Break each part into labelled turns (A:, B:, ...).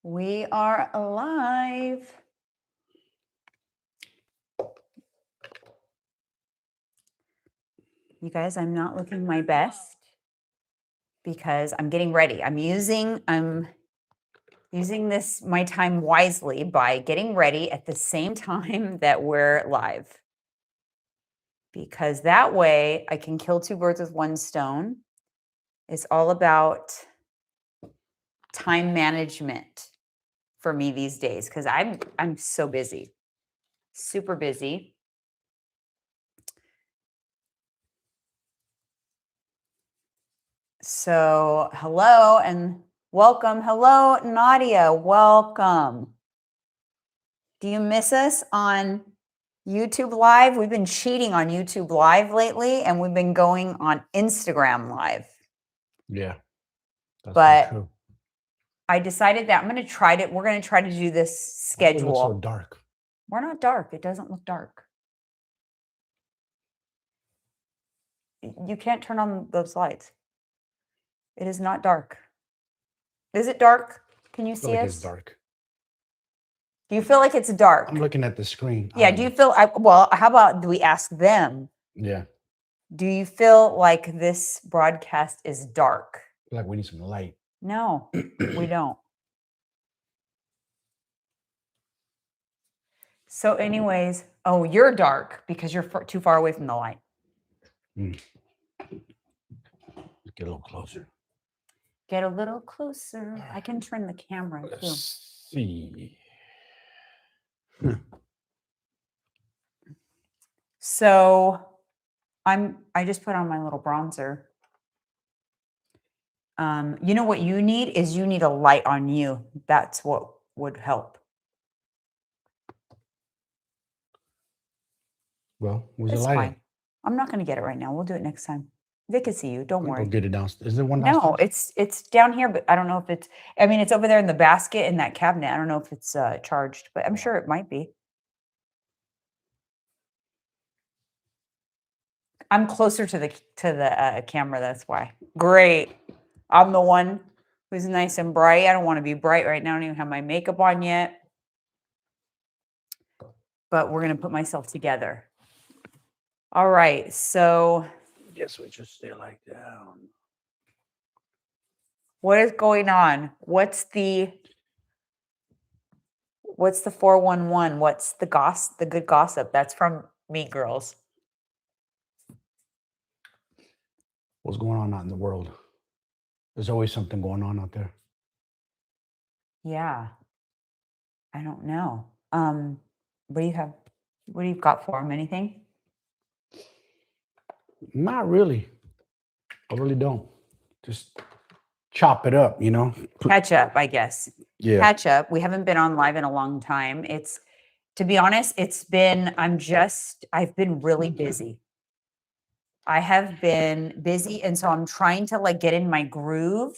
A: We are alive. You guys, I'm not looking my best because I'm getting ready. I'm using this my time wisely by getting ready at the same time that we're live. Because that way I can kill two birds with one stone. It's all about time management for me these days because I'm so busy. Super busy. So, hello and welcome. Hello, Nadia. Welcome. Do you miss us on YouTube Live? We've been cheating on YouTube Live lately, and we've been going on Instagram Live.
B: Yeah.
A: But true. I decided that we're going to try to do this schedule.
B: Why does it look so dark?
A: We're not dark. It doesn't look dark. You can't turn on those lights. It is not dark. Is it dark? Can you see us?
B: It's dark.
A: Do you feel like it's dark?
B: I'm looking at the screen.
A: Yeah. Do you feel, well, how about do we ask them?
B: Yeah.
A: Do you feel like this broadcast is dark?
B: Like we need some light.
A: No, we don't. So anyways, oh, you're dark because you're too far away from the light.
B: Get a little closer.
A: Get a little closer. I can turn the camera too.
B: Let's see.
A: So I just put on my little bronzer. You know what you need is you need a light on you. That's what would help.
B: Well, where's the
A: It's
B: light?
A: fine. I'm not going to get it right now. We'll do it next time. They can see you. Don't worry.
B: Go get it downstairs. Is there one downstairs?
A: No, it's down here, but I don't know if it's. I mean, it's over there in the basket in that cabinet. I don't know if it's charged, but I'm sure it might be. I'm closer to the camera. That's why. Great. I'm the one who's nice and bright. I don't want to be bright right now. I don't even have my makeup on yet. But we're gonna put myself together. All right. So.
B: Guess we just stay like down.
A: What is going on? What's the 411? What's the good gossip? That's from Mean Girls.
B: What's going on out in the world? There's always something going on out there.
A: Yeah. I don't know. What do you have? What do you got for him? Anything?
B: Not really. I really don't. Just chop it up, you know?
A: Catch up, I guess.
B: Yeah.
A: Catch up. We haven't been on live in a long time. To be honest, I've been really busy. I have been busy. And so I'm trying to get in my groove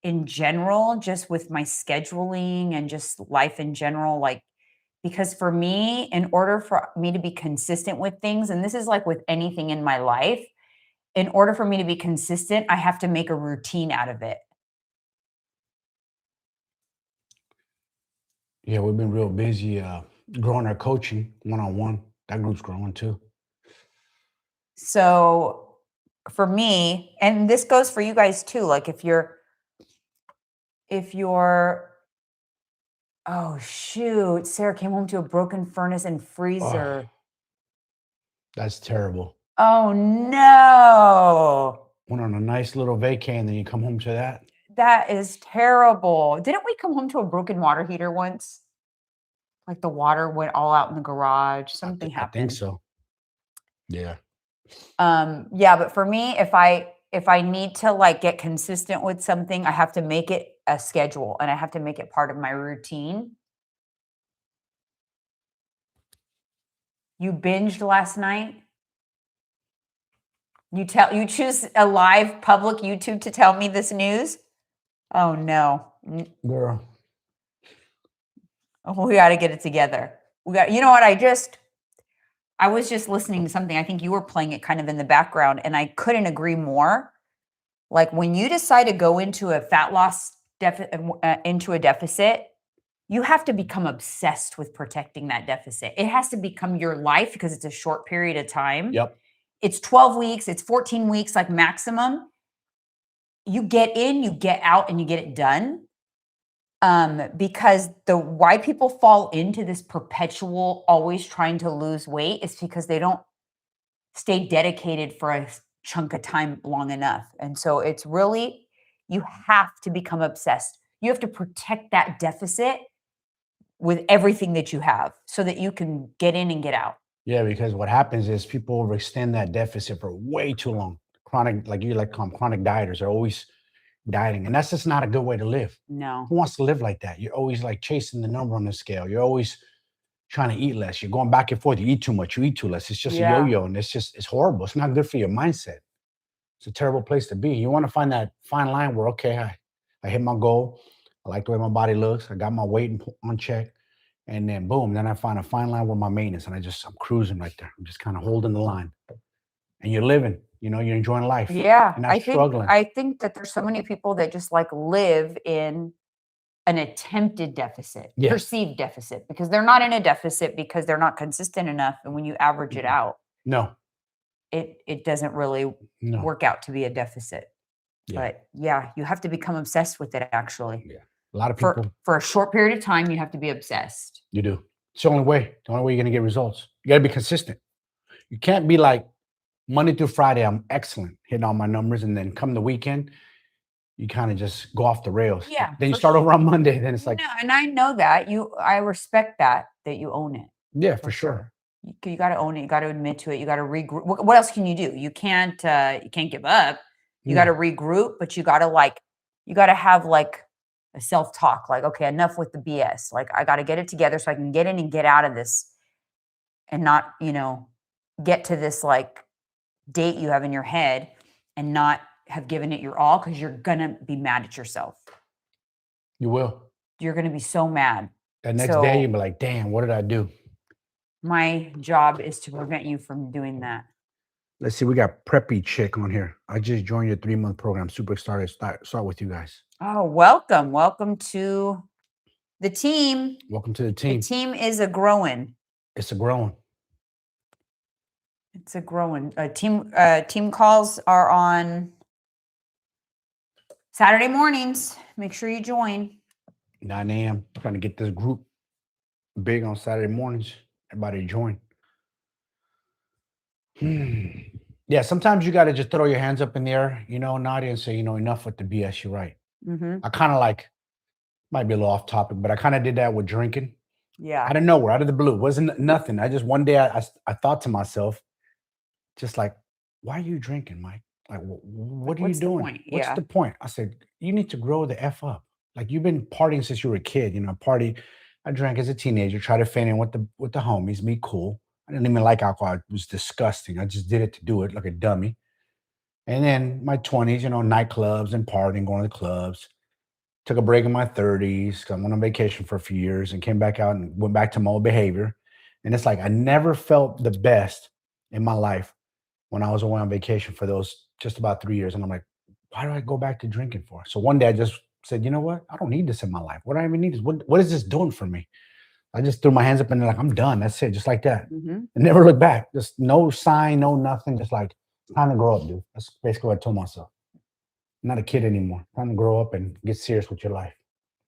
A: in general, just with my scheduling and just life in general. Because for me, in order for me to be consistent with things, and this is like with anything in my life, in order for me to be consistent, I have to make a routine out of it.
B: Yeah, we've been real busy growing our coaching one-on-one. That group's growing too.
A: So for me, and this goes for you guys too, like if you're, oh shoot, Sarah came home to a broken furnace and freezer.
B: Oh, that's terrible.
A: Oh no.
B: Went on a nice little vacay and then you come home to that?
A: That is terrible. Didn't we come home to a broken water heater once? Like the water went all out in the garage. Something happened.
B: I think so. Yeah.
A: Yeah, but for me, if I need to get consistent with something, I have to make it a schedule and I have to make it part of my routine. You binged last night? You choose a live public YouTube to tell me this news? Oh no.
B: Girl.
A: Oh, we got to get it together. You know what? I was just listening to something. I think you were playing it kind of in the background and I couldn't agree more. Like when you decide to go into a fat loss into a deficit, you have to become obsessed with protecting that deficit. It has to become your life because it's a short period of time.
B: Yep.
A: It's 12 weeks, it's 14 weeks, like maximum. You get in, you get out, and you get it done. Because why people fall into this perpetual always trying to lose weight is because they don't stay dedicated for a chunk of time long enough. And so it's really, you have to become obsessed. You have to protect that deficit with everything that you have so that you can get in and get out.
B: Yeah, because what happens is people overextend that deficit for way too long. Chronic, like you like chronic dieters are always dieting, and that's just not a good way to live.
A: No.
B: Who wants to live like that? You're always like chasing the number on the scale. You're always trying to eat less. You're going back and forth. You eat too much. You eat too less. It's just
A: Yeah.
B: a yo-yo, and it's horrible. It's not good for your mindset. It's a terrible place to be. You want to find that fine line where, okay, I hit my goal. I like the way my body looks. I got my weight on check. And then boom, then I find a fine line with my maintenance, and I'm cruising right there. I'm just kind of holding the line. And you're living, you're enjoying life.
A: Yeah.
B: You're not struggling.
A: I think that there's so many people that just like live in an attempted deficit,
B: Yes.
A: perceived deficit, because they're not in a deficit because they're not consistent enough. And when you average it out,
B: No.
A: It doesn't really work out to be a deficit.
B: Yeah.
A: But yeah, you have to become obsessed with it actually.
B: Yeah. A lot of people.
A: For a short period of time, you have to be obsessed.
B: You do. It's the only way. The only way you're going to get results. You got to be consistent. You can't be like Monday through Friday, I'm excellent, hitting all my numbers. And then come the weekend, you kind of just go off the rails.
A: Yeah.
B: Then you start over on Monday. Then it's like.
A: No, and I know that. I respect that you own it.
B: Yeah, for sure.
A: You got to own it. You got to admit to it. You got to regroup. What else can you do? You can't give up. You got to regroup, but you got to have like a self-talk, like, okay, enough with the BS. Like, I got to get it together so I can get in and get out of this and not, get to this like date you have in your head and not have given it your all, because you're going to be mad at yourself.
B: You will.
A: You're going to be so mad.
B: That next day, you'll be like, damn, what did I do?
A: My job is to prevent you from doing that.
B: Let's see. We got Preppy Chick on here. I just joined your 3-month program. Super excited to start with you guys.
A: Oh, welcome. Welcome to the team.
B: Welcome to the team.
A: The team is a growing.
B: It's a growing.
A: It's a growing. Team calls are on Saturday mornings. Make sure you join.
B: 9 a.m. Trying to get this group big on Saturday mornings. Everybody join. Yeah, sometimes you got to just throw your hands up in the air, Nadia, and say, enough with the BS. You're right.
A: Mm-hmm.
B: I kind of might be a little off topic, but I kind of did that with drinking.
A: Yeah.
B: Out of nowhere, out of the blue. Wasn't nothing. I just, one day I thought to myself, just like, why are you drinking, Mike? Like, what are you doing? What's the point? I said, you need to grow the F up. Like, you've been partying since you were a kid, I drank as a teenager, tried to fit in with the homies, be cool. I didn't even like alcohol. It was disgusting. I just did it to do it like a dummy. And then my 20s, nightclubs and partying, going to the clubs. Took a break in my 30s. I went on vacation for a few years and came back out and went back to my old behavior. And it's like I never felt the best in my life when I was away on vacation for those just about 3 years. And I'm like, why do I go back to drinking for? So one day I just said, you know what? I don't need this in my life. What do I even need is what is this doing for me? I just threw my hands up and like, I'm done. That's it. Just like that.
A: Mm-hmm.
B: And never looked back. Just no sign, no nothing. Just like, it's time to grow up, dude. That's basically what I told myself. I'm not a kid anymore. Time to grow up and get serious with your life.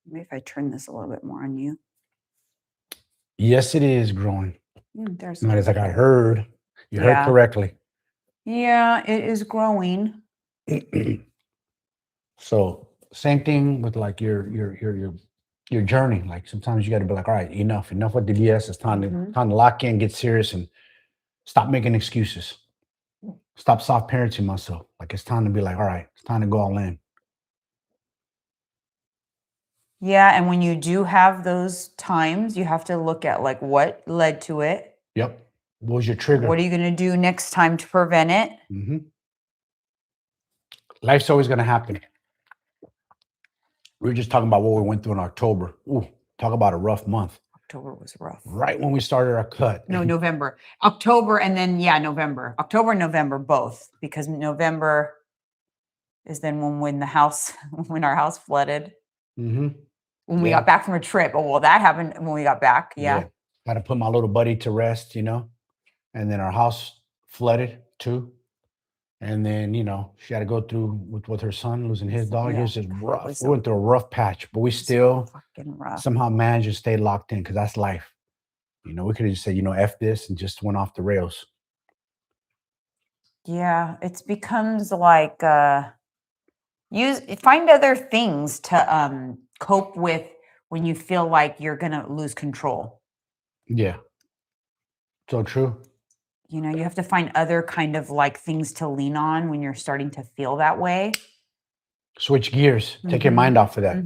A: Maybe if I turn this a little bit more on you.
B: Yes, it is growing.
A: There's
B: It's like I heard. You heard correctly.
A: Yeah, it is growing.
B: So same thing with like your journey. Like sometimes you got to be like, all right, enough with the BS. It's time to lock in, get serious, and stop making excuses. Stop soft parenting myself. Like it's time to be like, all right, it's time to go all in.
A: Yeah, and when you do have those times, you have to look at like what led to it.
B: Yep. What was your trigger?
A: What are you going to do next time to prevent it?
B: Mm-hmm. Life's always going to happen. We were just talking about what we went through in October. Ooh, talk about a rough month.
A: October was rough.
B: Right when we started our cut.
A: No, November. October and then, November. October and November both, because November is then when our house flooded.
B: Mm-hmm.
A: When we got back from a trip. Oh, well, that happened when we got back. Yeah.
B: Got to put my little buddy to rest, and then our house flooded too. And then, she had to go through with her son losing his dog. It was just rough. We went through a rough patch, but we still
A: fucking rough.
B: somehow managed to stay locked in because that's life. We could have just said, F this and just went off the rails.
A: Yeah, it becomes like find other things to cope with when you feel like you're gonna lose control.
B: Yeah. So true.
A: You have to find other kind of like things to lean on when you're starting to feel that way.
B: Switch gears. Take your mind off of that.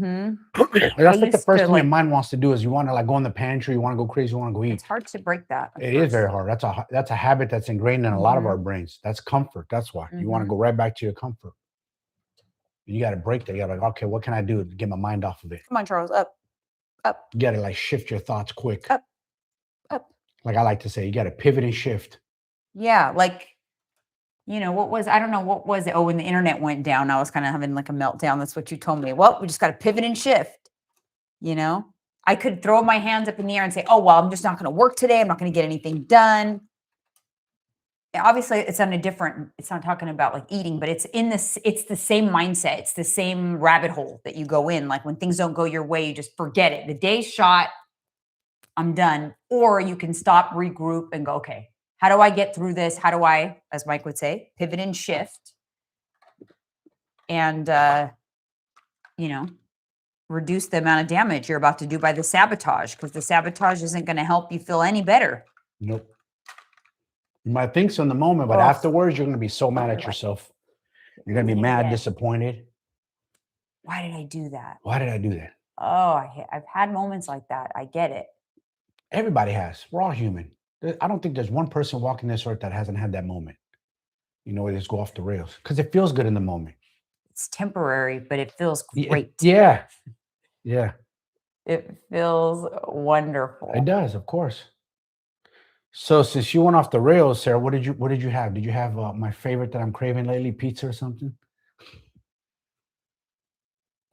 B: That's like the first thing your mind wants to do is you want to like go in the pantry, you want to go crazy, you want to go eat.
A: It's hard to break that.
B: It is very hard. That's a habit that's ingrained in a lot of our brains. That's comfort. That's why you want to go right back to your comfort. You got to break that. You got to like, okay, what can I do to get my mind off of it?
A: Come on, Charles, up.
B: You got to like shift your thoughts quick.
A: Up.
B: Like I like to say, you got to pivot and shift. Yeah,
A: like, I don't know, what was it? Oh, when the internet went down, I was kind of having like a meltdown. That's what you told me. Well, we just got to pivot and shift. I could throw my hands up in the air and say, oh, well, I'm just not going to work today. I'm not going to get anything done. Obviously, it's not talking about like eating, but it's the same mindset. It's the same rabbit hole that you go in. Like when things don't go your way, you just forget it. The day's shot, I'm done. Or you can stop, regroup, and go, okay, how do I get through this? How do I, as Mike would say, pivot and shift? And, reduce the amount of damage you're about to do by the sabotage, because the sabotage isn't going to help you feel any better.
B: Nope. You might think so in the moment, but afterwards, you're going to be so mad at yourself. You're going to be mad, disappointed.
A: Why did I do that?
B: Oh,
A: I've had moments like that. I get it.
B: Everybody has. We're all human. I don't think there's one person walking this earth that hasn't had that moment. Where they just go off the rails because it feels good in the moment.
A: It's temporary, but it feels great.
B: Yeah.
A: It feels wonderful.
B: It does, of course. So since you went off the rails, Sarah, what did you have? Did you have my favorite that I'm craving lately, pizza or something?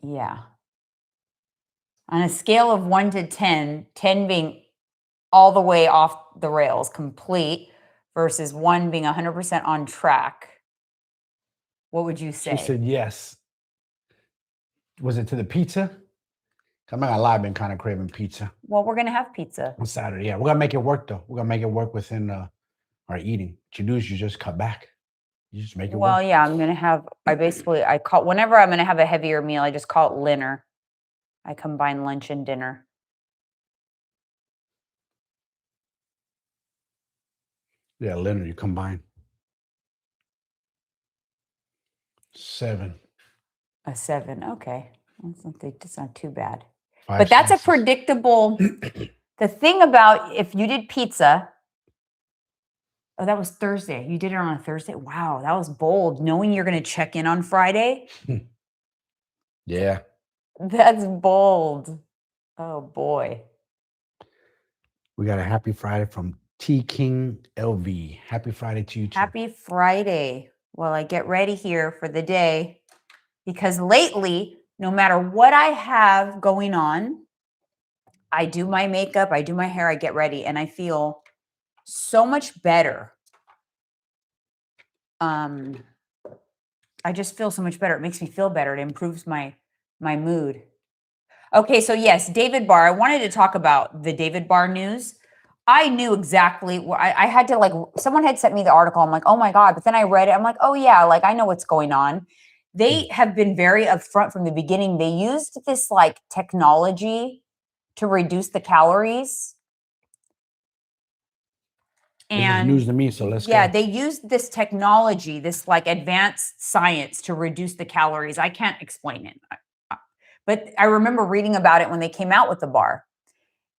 A: Yeah. On a scale of 1 to 10, 10 being all the way off the rails, complete, versus 1 being 100% on track, what would you say?
B: She said yes. Was it to the pizza? I'm not gonna lie, I've been kind of craving pizza.
A: Well, we're gonna have pizza
B: on Saturday. Yeah, we're gonna make it work though. We're gonna make it work within our eating. What you do is you just cut back. You just make it work.
A: Well, yeah, I'm gonna have. I call whenever I'm gonna have a heavier meal, I just call it dinner. I combine lunch and dinner.
B: Yeah, dinner. You combine. 7.
A: A 7. Okay, that's not too bad.
B: 5
A: but that's
B: slices.
A: a predictable. The thing about if you did pizza. Oh, that was Thursday. You did it on a Thursday? Wow, that was bold. Knowing you're going to check in on Friday.
B: Yeah.
A: That's bold. Oh, boy.
B: We got a happy Friday from T King LV. Happy Friday to you too.
A: Happy Friday. Well, I get ready here for the day because lately, no matter what I have going on, I do my makeup, I do my hair, I get ready, and I feel so much better. I just feel so much better. It makes me feel better. It improves my mood. Okay, so yes, David Barr. I wanted to talk about the David Barr news. I knew exactly what I had to someone had sent me the article. I'm like, oh my God. But then I read it. I'm like, oh yeah, I know what's going on. They have been very upfront from the beginning. They used this technology to reduce the calories.
B: And this is news to me, so let's
A: go.
B: They
A: used this technology, this advanced science to reduce the calories. I can't explain it. But I remember reading about it when they came out with the bar.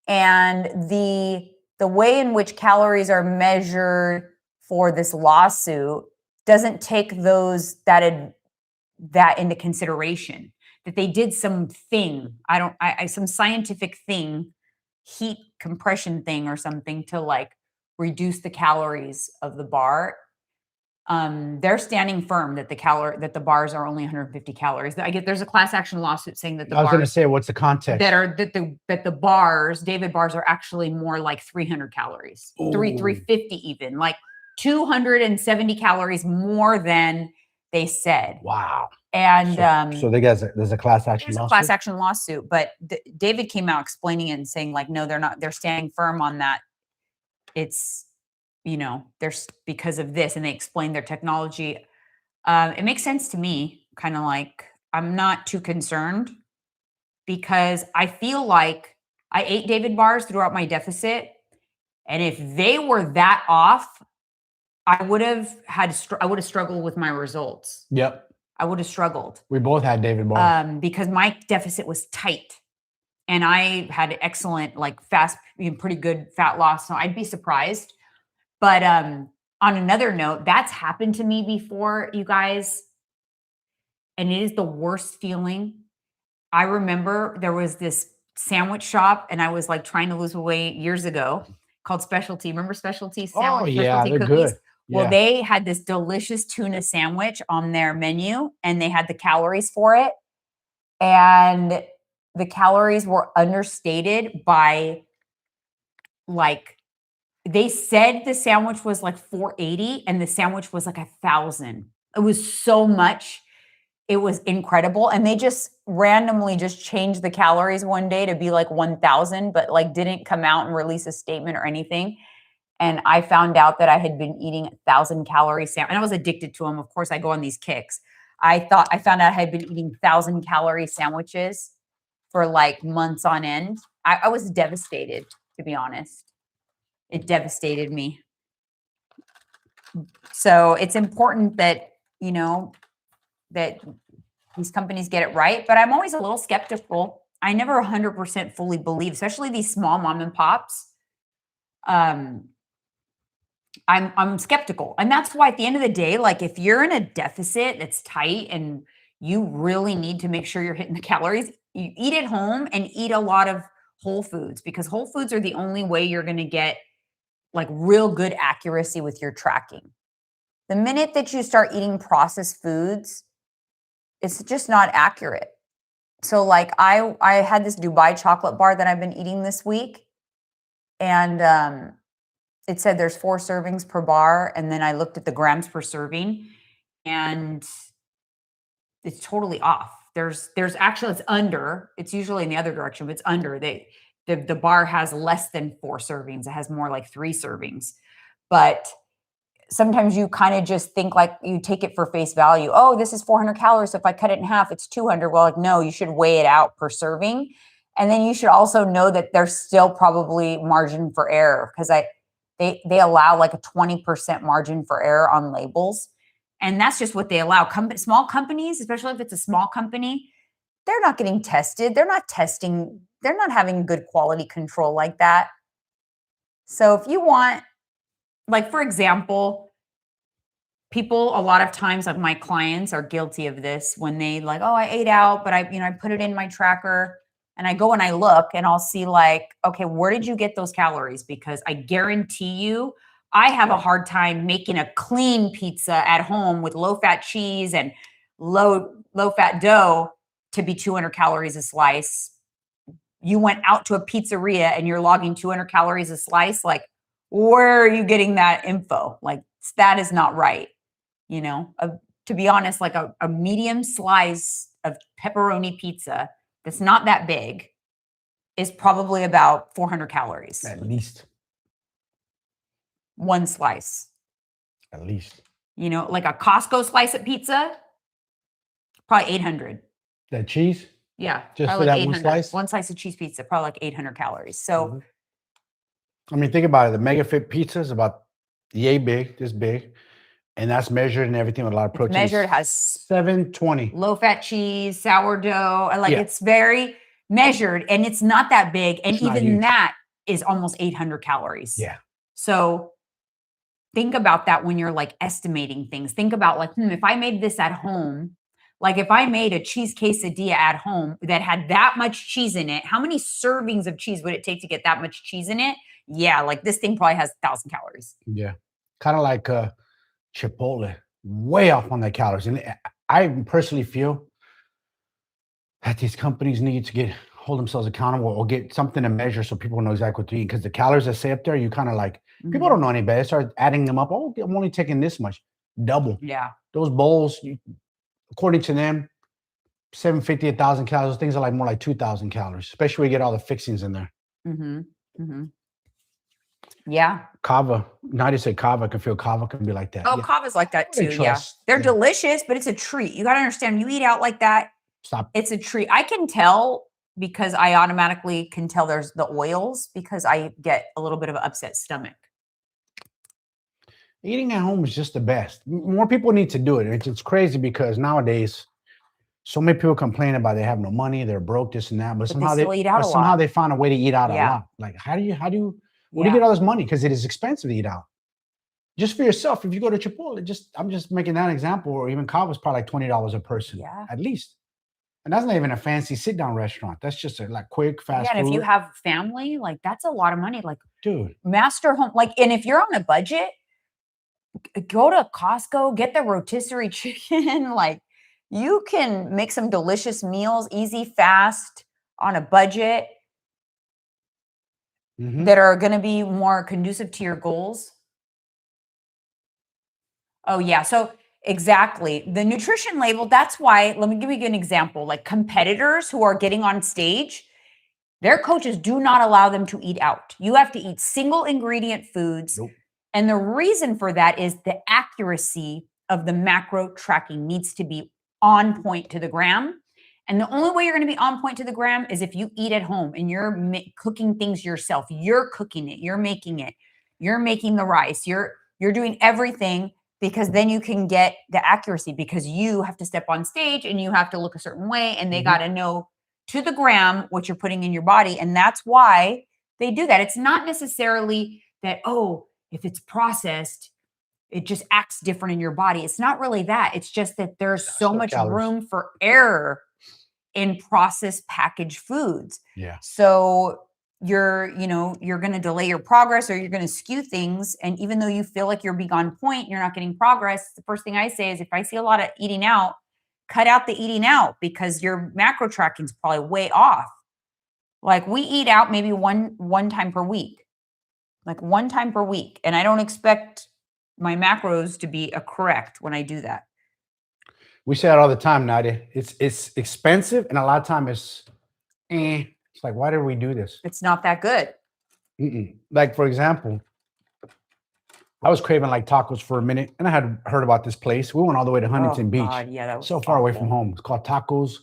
A: And the way in which calories are measured for this lawsuit doesn't take that into consideration. That they did something, some scientific thing, heat compression thing or something to reduce the calories of the bar. they're standing firm that the bars are only 150 calories. There's a class action lawsuit saying that
B: I was going to say, what's the context?
A: That the bars, David bars, are actually more like 300 calories, 350 even, like 270 calories more than they said.
B: Wow.
A: And
B: so there's a class action lawsuit?
A: A class action lawsuit, but David came out explaining it and saying like, no, they're not, they're standing firm on that. It's, there's because of this, and they explained their technology. It makes sense to me, kind of like, I'm not too concerned because I feel like I ate David bars throughout my deficit. And if they were that off, I would have struggled with my results.
B: Yep.
A: I would have struggled.
B: We both had David bars.
A: Because my deficit was tight and I had excellent, like fast, pretty good fat loss. So I'd be surprised. But on another note, that's happened to me before, you guys. And it is the worst feeling. I remember there was this sandwich shop and I was like trying to lose weight years ago called Specialty. Remember Specialty sandwich?
B: Oh, yeah,
A: Specialty
B: they're
A: cookies?
B: good.
A: Well, they had this delicious tuna sandwich on their menu and they had the calories for it. And the calories were understated by like, they said the sandwich was like 480 and the sandwich was like 1,000. It was so much. It was incredible. And they just randomly just changed the calories one day to be like 1,000, but like didn't come out and release a statement or anything. And I found out that I had been eating 1,000 calorie sandwich, and I was addicted to them. Of course, I go on these kicks. I found out I had been eating 1,000 calorie sandwiches for like months on end. I was devastated, to be honest. It devastated me. So it's important that, that these companies get it right, but I'm always a little skeptical. I never 100% fully believe, especially these small mom and pops. I'm skeptical. And that's why at the end of the day, like if you're in a deficit that's tight and you really need to make sure you're hitting the calories, you eat at home and eat a lot of whole foods, because whole foods are the only way you're going to get like real good accuracy with your tracking. The minute that you start eating processed foods, it's just not accurate. So like I had this Dubai chocolate bar that I've been eating this week, and it said there's 4 servings per bar. And then I looked at the grams per serving and it's totally off. There's actually, it's under, it's usually in the other direction, but it's under. The bar has less than 4 servings. It has more like 3 servings. But sometimes you kind of just think like you take it for face value. Oh, this is 400 calories. So if I cut it in half, it's 200. Well, like, no, you should weigh it out per serving. And then you should also know that there's still probably margin for error, because they allow like a 20% margin for error on labels. And that's just what they allow. Small companies, especially if it's a small company, they're not getting tested. They're not testing. They're not having good quality control like that. So if you want, like, for example, people, a lot of times, like my clients are guilty of this when they like, oh, I ate out, but I put it in my tracker. And I go and I look and I'll see like, okay, where did you get those calories? Because I guarantee you, I have a hard time making a clean pizza at home with low-fat cheese and low-fat dough to be 200 calories a slice. You went out to a pizzeria and you're logging 200 calories a slice. Like, where are you getting that info? Like, that is not right. To be honest, like a medium slice of pepperoni pizza that's not that big is probably about 400 calories.
B: At least.
A: One slice.
B: At least.
A: Like a Costco slice of pizza, probably 800.
B: That cheese?
A: Yeah.
B: Just for that one slice?
A: One slice of cheese pizza, probably like 800 calories. So,
B: I mean, think about it. The Mega Fit pizza is about yay big, this big. And that's measured and everything with a lot of protein.
A: Measured, has
B: 720.
A: Low-fat cheese, sourdough. It's very measured and it's not that big. And even that is almost 800 calories.
B: Yeah.
A: So think about that when you're like estimating things. Think about like, if I made this at home, like if I made a cheese quesadilla at home that had that much cheese in it, how many servings of cheese would it take to get that much cheese in it? Yeah, like this thing probably has 1,000 calories.
B: Yeah. Kind of like Chipotle, way off on the calories. And I personally feel that these companies need to hold themselves accountable or get something to measure so people know exactly what to eat. Because the calories that say up there, you kind of like, people don't know any better. Start adding them up. Oh, I'm only taking this much, double.
A: Yeah.
B: Those bowls, according to them, 750, 1,000 calories. Those things are like more like 2,000 calories, especially when you get all the fixings in there.
A: Yeah.
B: Kava. Now you say kava, I can feel kava can be like that.
A: Oh,
B: Yeah.
A: kava's like that too. Yeah.
B: Trust.
A: They're
B: Yeah.
A: delicious, but it's a treat. You got to understand, you eat out like that,
B: Stop.
A: it's a treat. I can tell because I automatically can tell there's the oils because I get a little bit of an upset stomach.
B: Eating at home is just the best. More people need to do it. It's crazy because nowadays, so many people complain about they have no money, they're broke, this and that, but somehow
A: they still eat out a lot.
B: they find a way to eat out a
A: Yeah.
B: lot. Like, where do you get all this money? Because it is expensive to eat out. Just for yourself, if you go to Chipotle, I'm just making that example, or even Cava's probably like $20 a person, at least. And that's not even a fancy sit-down restaurant. That's just a like quick, fast food.
A: And if you have family, like that's a lot of money. Like,
B: dude,
A: master home, like, and if you're on a budget, go to Costco, get the rotisserie chicken. Like, you can make some delicious meals, easy, fast, on a budget that are going to be more conducive to your goals. Oh, yeah. So exactly. The nutrition label, that's why, let me give you an example. Like competitors who are getting on stage, their coaches do not allow them to eat out. You have to eat single ingredient foods.
B: Nope.
A: And the reason for that is the accuracy of the macro tracking needs to be on point to the gram. And the only way you're going to be on point to the gram is if you eat at home and you're cooking things yourself. You're cooking it. You're making it. You're making the rice. You're doing everything, because then you can get the accuracy, because you have to step on stage and you have to look a certain way, and they got to know to the gram what you're putting in your body. And that's why they do that. It's not necessarily that, oh, if it's processed, it just acts different in your body. It's not really that. It's just that there's so much room for error in processed packaged foods.
B: Yeah.
A: So you're going to delay your progress, or you're going to skew things. And even though you feel like you're being on point, you're not getting progress. The first thing I say is, if I see a lot of eating out, cut out the eating out, because your macro tracking is probably way off. Like, we eat out maybe one time per week, like one time per week. And I don't expect my macros to be correct when I do that.
B: We say that all the time, Nadia. It's expensive, and a lot of time it's like, why did we do this?
A: It's not that good.
B: Like, for example, I was craving like tacos for a minute, and I had heard about this place. We went all the way to Huntington Beach.
A: God, yeah, that was
B: so far away from home. It's called Tacos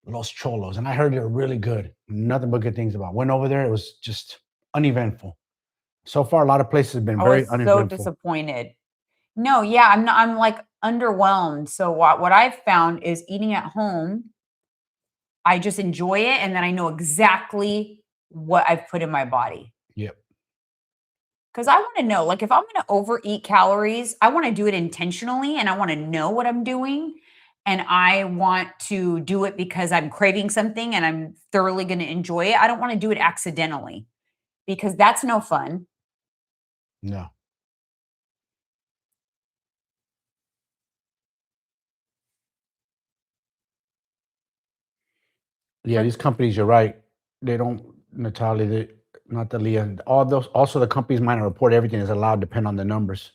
B: Los Cholos, and I heard they were really good. Nothing but good things about it. Went over there. It was just uneventful. So far, a lot of places have been very uneventful.
A: So disappointed. No, yeah, I'm like underwhelmed. So what I've found is, eating at home, I just enjoy it, and then I know exactly what I've put in my body.
B: Yep.
A: Because I want to know, like, if I'm going to overeat calories, I want to do it intentionally, and I want to know what I'm doing. And I want to do it because I'm craving something and I'm thoroughly going to enjoy it. I don't want to do it accidentally, because that's no fun.
B: No. Yeah, these companies, you're right. They don't, Natalia, all those, also the companies might not report everything is allowed, depend on the numbers.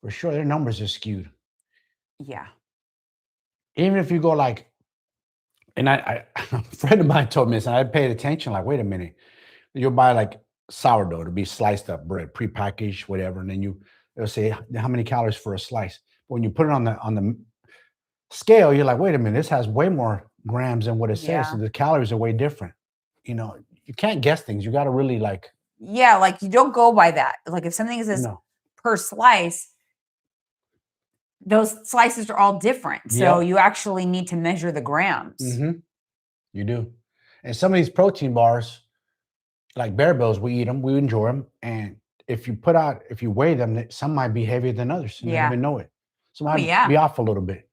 B: For sure, their numbers are skewed.
A: Yeah.
B: Even if you go like, and a friend of mine told me this, and I paid attention, like, wait a minute. You'll buy like sourdough to be sliced up bread, prepackaged, whatever, and then it'll say how many calories for a slice. When you put it on the scale, you're like, wait a minute, this has way more grams than what it says. So the calories are way different. You can't guess things. You got to really like.
A: Yeah, like, you don't go by that. Like, if something is per slice, those slices are all different. So you actually need to measure the grams.
B: You do. And some of these protein bars, like Bear Bells, we eat them, we enjoy them. And if you weigh them, some might be heavier than others. And you don't even know it. Some might be off a little bit.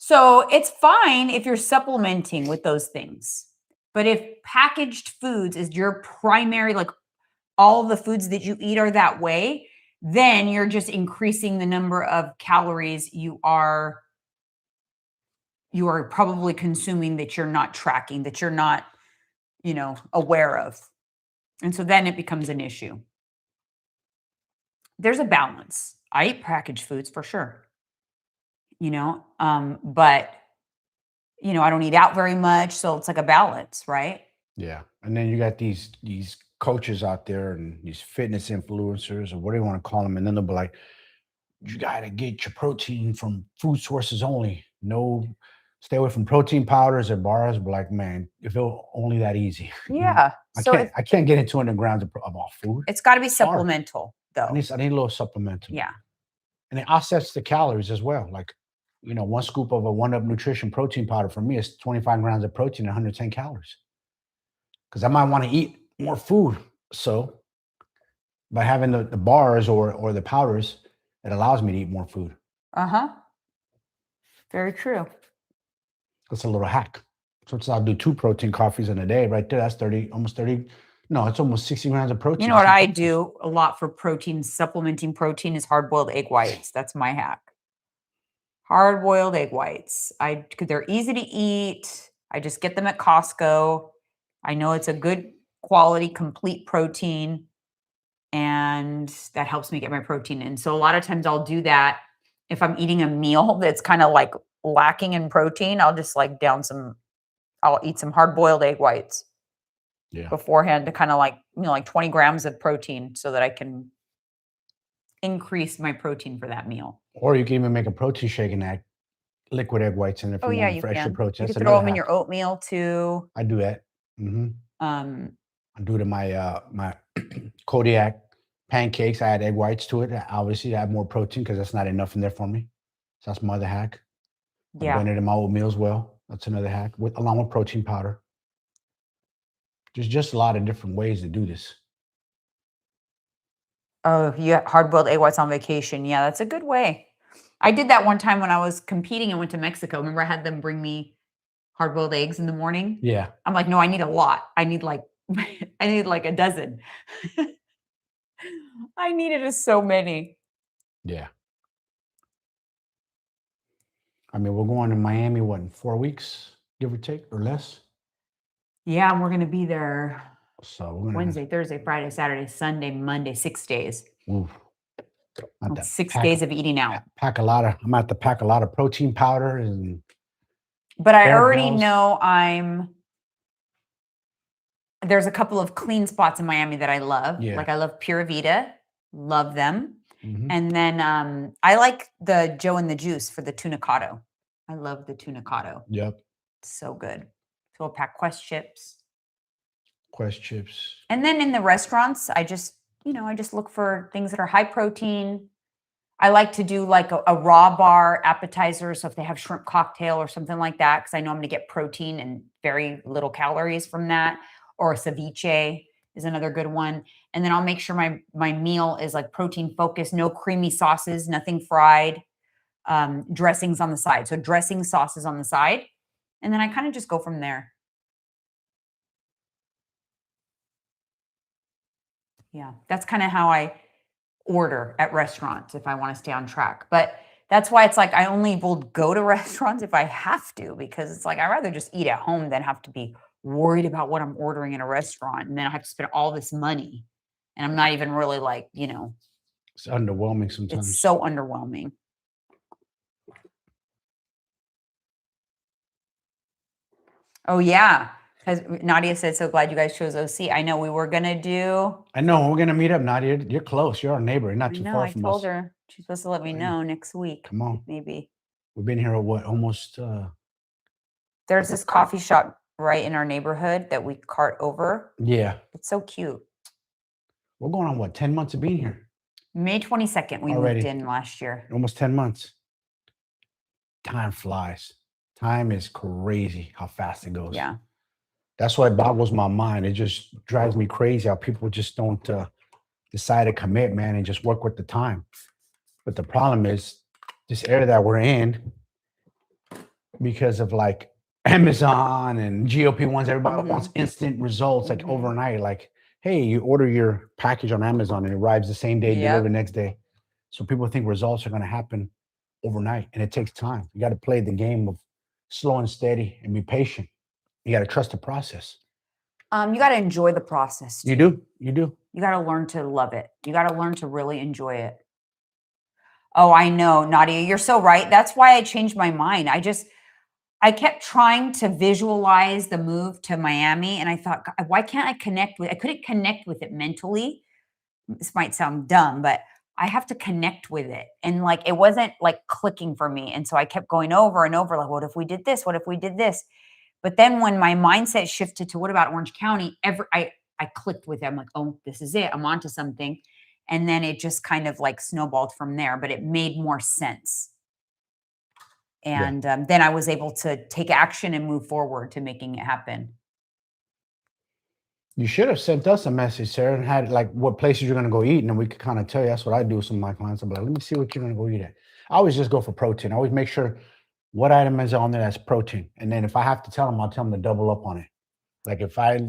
A: So it's fine if you're supplementing with those things. But if packaged foods is your primary, like all the foods that you eat are that way, then you're just increasing the number of calories you are probably consuming that you're not tracking, that you're not, aware of. And so then it becomes an issue. There's a balance. I eat packaged foods for sure, but I don't eat out very much. So it's like a balance, right?
B: Yeah. And then you got these coaches out there and these fitness influencers or what do you want to call them? And then they'll be like, you got to get your protein from food sources only. No, stay away from protein powders or bars. But like, man, if it were only that easy.
A: Yeah.
B: I can't get into 200 grams of all food.
A: It's got to be supplemental though.
B: I need a little supplemental.
A: Yeah.
B: And it offsets the calories as well. Like, one scoop of a 1-Up Nutrition protein powder for me is 25 grams of protein and 110 calories. Because I might want to eat more food. So by having the bars or the powders, it allows me to eat more food.
A: Very true.
B: That's a little hack. So I'll do 2 protein coffees in a day right there. That's almost 60 grams of protein.
A: You know what I do a lot for protein, supplementing protein, is hard-boiled egg whites. That's my hack. Hard-boiled egg whites. They're easy to eat. I just get them at Costco. I know it's a good quality, complete protein, and that helps me get my protein in. So a lot of times I'll do that if I'm eating a meal that's kind of like lacking in protein. I'll just like I'll eat some hard-boiled egg whites beforehand to kind of like 20 grams of protein so that I can increase my protein for that meal.
B: Or you can even make a protein shake and add liquid egg whites in if you want for extra protein.
A: You can throw them in your oatmeal too.
B: I do that. I do it in my my Kodiak pancakes. I add egg whites to it. Obviously, to add more protein because that's not enough in there for me. So that's my other hack.
A: Yeah.
B: I blend it in my oatmeal as well. That's another hack along with protein powder. There's just a lot of different ways to do this.
A: Oh, yeah, hard-boiled egg whites on vacation. Yeah, that's a good way. I did that one time when I was competing and went to Mexico. Remember, I had them bring me hard-boiled eggs in the morning?
B: Yeah.
A: I'm like, no, I need a lot. I need like a dozen. I needed so many.
B: Yeah. I mean, we're going to Miami, what, in 4 weeks, give or take, or less?
A: Yeah, and we're going to be there
B: Wednesday,
A: Thursday, Friday, Saturday, Sunday, Monday, 6 days.
B: Oof.
A: 6 days of eating out.
B: I'm going to have to pack a lot of protein powder.
A: But I already know there's a couple of clean spots in Miami that I love.
B: Yeah.
A: Like I love Pura Vida. Love them.
B: Mm-hmm.
A: And then I like the Joe and the Juice for the tunicado. I love the tunicado.
B: Yep.
A: It's so good. So I'll pack Quest chips.
B: And
A: then in the restaurants, I just look for things that are high protein. I like to do like a raw bar appetizer. So if they have shrimp cocktail or something like that, because I know I'm going to get protein and very little calories from that. Or a ceviche is another good one. And then I'll make sure my meal is like protein focused, no creamy sauces, nothing fried, dressings on the side. So dressing sauces on the side. And then I kind of just go from there. Yeah, that's kind of how I order at restaurants if I want to stay on track. But that's why it's like I only will go to restaurants if I have to, because it's like I'd rather just eat at home than have to be worried about what I'm ordering in a restaurant. And then I have to spend all this money. And I'm not even really like,
B: It's underwhelming sometimes.
A: It's so underwhelming. Oh, yeah. Because Nadia said, so glad you guys chose OC. I know we were going to do.
B: I know. We're going to meet up, Nadia. You're close. You're our neighbor. You're not too far from us.
A: I told her. She's supposed to let me know next week.
B: Come on.
A: Maybe.
B: We've been here, almost.
A: There's this coffee shop right in our neighborhood that we cart over.
B: Yeah.
A: It's so cute.
B: We're going on, 10 months of being here?
A: May 22nd, we moved in last year.
B: Almost 10 months. Time flies. Time is crazy how fast it goes.
A: Yeah.
B: That's why it boggles my mind. It just drives me crazy how people just don't decide to commit, man, and just work with the time. But the problem is this era that we're in, because of like Amazon and GLP-1s, everybody wants instant results, like overnight. Like hey, you order your package on Amazon and it arrives the same day,
A: Yep.
B: delivered next day. So people think results are going to happen overnight, and it takes time. You got to play the game of slow and steady and be patient. You got to trust the process.
A: You got to enjoy the process.
B: You do. You do.
A: You got to learn to love it. You got to learn to really enjoy it. Oh, I know, Nadia, you're so right. That's why I changed my mind. I kept trying to visualize the move to Miami, and I thought, God, why can't I I couldn't connect with it mentally. This might sound dumb, but I have to connect with it. And like, it wasn't like clicking for me. And so I kept going over and over, like, what if we did this? What if we did this? But then when my mindset shifted to what about Orange County, I clicked with it. I'm like, oh, this is it. I'm onto something. And then it just kind of like snowballed from there, but it made more sense. And then I was able to take action and move forward to making it happen.
B: You should have sent us a message, Sarah, and had like what places you're going to go eat. And then we could kind of tell you. That's what I do with some of my clients. I'm like, let me see what you're going to go eat at. I always just go for protein. I always make sure what item is on there that's protein. And then if I have to tell them, I'll tell them to double up on it. Like if I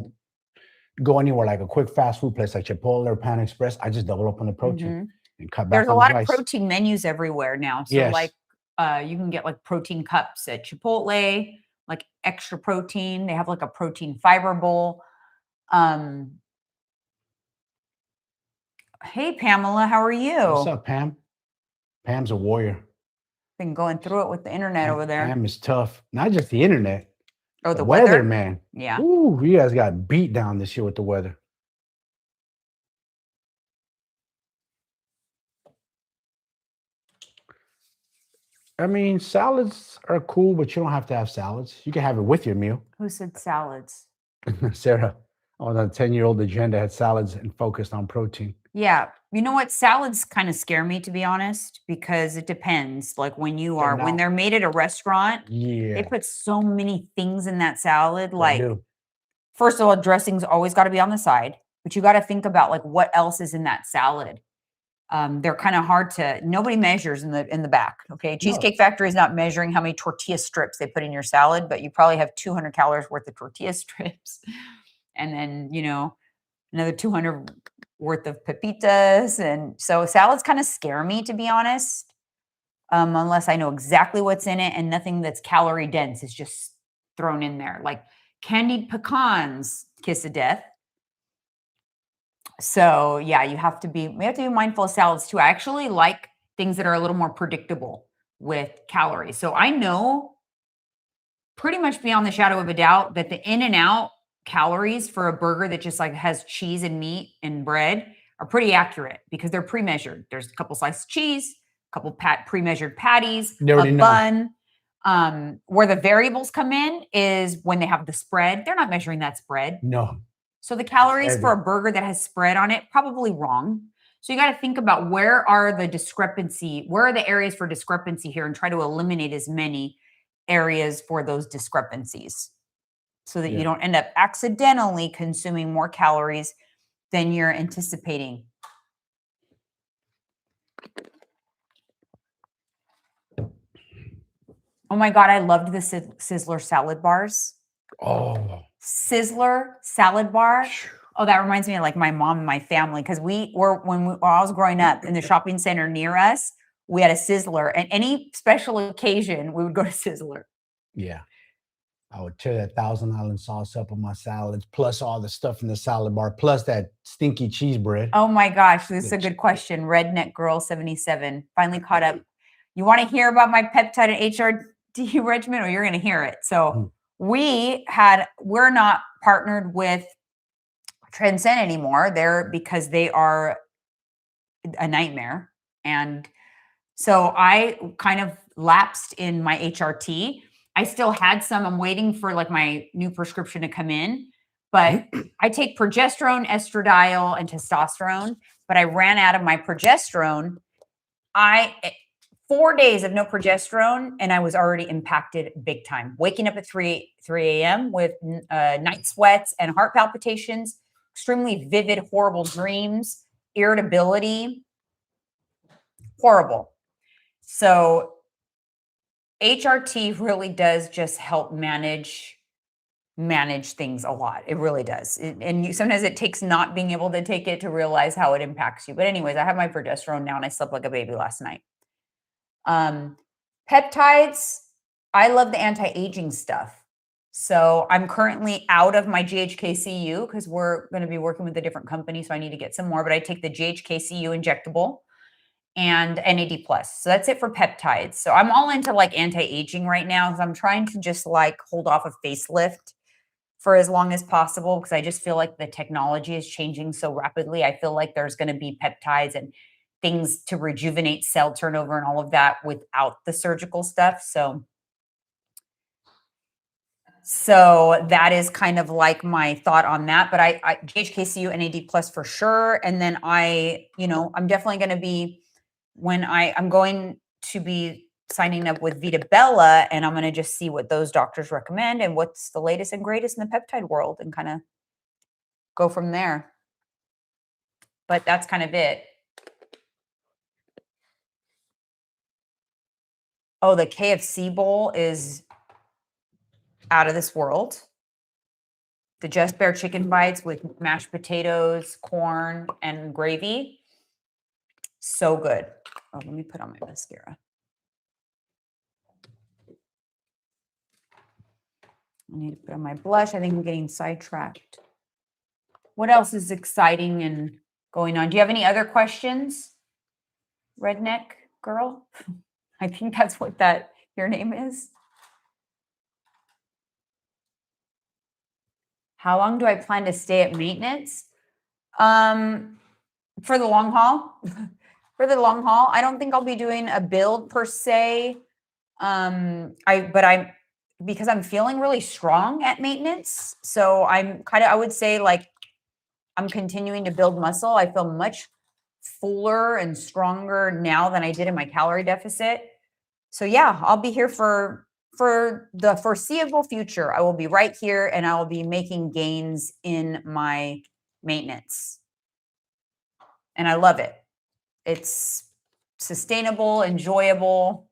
B: go anywhere like a quick fast food place like Chipotle or Pan Express, I just double up on the protein and cut back.
A: There's a lot of protein menus everywhere now. So like you can get like protein cups at Chipotle, like extra protein. They have like a protein fiber bowl. Hey, Pamela, how are you?
B: What's up, Pam? Pam's a warrior.
A: Been going through it with the internet over there.
B: Pam is tough. Not just the internet.
A: Oh, the
B: weather, man.
A: Yeah.
B: Ooh, you guys got beat down this year with the weather. I mean, salads are cool, but you don't have to have salads. You can have it with your meal.
A: Who said salads?
B: Sarah, on a 10-year-old agenda, had salads and focused on protein.
A: Yeah. You know what? Salads kind of scare me, to be honest, because it depends. Like when they're made at a restaurant, they put so many things in that salad. Like, first of all, dressing's always got to be on the side, but you got to think about like what else is in that salad. They're kind of hard to, nobody measures in the back. Okay. Cheesecake Factory is not measuring how many tortilla strips they put in your salad, but you probably have 200 calories worth of tortilla strips. And then, you know, another 200 worth of pepitas. And so salads kind of scare me, to be honest, unless I know exactly what's in it, and nothing that's calorie dense is just thrown in there. Like candied pecans, kiss of death. So yeah, we have to be mindful of salads too. I actually like things that are a little more predictable with calories. So I know pretty much beyond the shadow of a doubt that the In-N-Out calories for a burger that just like has cheese and meat and bread are pretty accurate because they're pre-measured. There's a couple slices of cheese, a couple pre-measured patties, a bun. Where the variables come in is when they have the spread. They're not measuring that spread.
B: No.
A: So the calories for a burger that has spread on it, probably wrong. So you got to think about where are the areas for discrepancy here, and try to eliminate as many areas for those discrepancies so that you don't end up accidentally consuming more calories than you're anticipating. Oh my God, I loved the Sizzler salad bars.
B: Oh.
A: Sizzler salad bar. Oh, that reminds me of like my mom and my family, because when I was growing up in the shopping center near us, we had a Sizzler, and any special occasion we would go to Sizzler.
B: Yeah. I would tear that Thousand Island sauce up on my salads, plus all the stuff in the salad bar, plus that stinky cheese bread.
A: Oh my gosh, this is a good question. Redneck Girl 77 finally caught up. You want to hear about my peptide and HRT regimen, or you're going to hear it? So we're not partnered with Transcend anymore. Because they are a nightmare. And so I kind of lapsed in my HRT. I still had some. I'm waiting for like my new prescription to come in, but I take progesterone, estradiol, and testosterone, but I ran out of my progesterone. 4 days of no progesterone, and I was already impacted big time. Waking up at 3 a.m. with night sweats and heart palpitations, extremely vivid, horrible dreams, irritability, horrible. So HRT really does just help manage manage things a lot. It really does. Sometimes it takes not being able to take it to realize how it impacts you. But anyways, I have my progesterone now and I slept like a baby last night. Peptides, I love the anti-aging stuff. So I'm currently out of my GHKCU because we're going to be working with a different company. So I need to get some more, but I take the GHKCU injectable and NAD+. So that's it for peptides. So I'm all into like anti-aging right now because I'm trying to just like hold off a facelift for as long as possible because I just feel like the technology is changing so rapidly. I feel like there's going to be peptides and things to rejuvenate cell turnover and all of that without the surgical stuff. So that is kind of like my thought on that. But I GHKCU NAD+ for sure. And then I'm definitely going to be I'm going to be signing up with Vita Bella, and I'm going to just see what those doctors recommend and what's the latest and greatest in the peptide world and kind of go from there. But that's kind of it. Oh, the KFC bowl is out of this world. The Just Bare chicken bites with mashed potatoes, corn, and gravy. So good. Oh, let me put on my mascara. I need to put on my blush. I think I'm getting sidetracked. What else is exciting and going on? Do you have any other questions? Redneck girl? I think that's what your name is. How long do I plan to stay at maintenance? For the long haul. For the long haul, I don't think I'll be doing a build per se. Because I'm feeling really strong at maintenance. So I would say like I'm continuing to build muscle. I feel much fuller and stronger now than I did in my calorie deficit. So yeah, I'll be here for the foreseeable future. I will be right here and I will be making gains in my maintenance. And I love it. It's sustainable, enjoyable.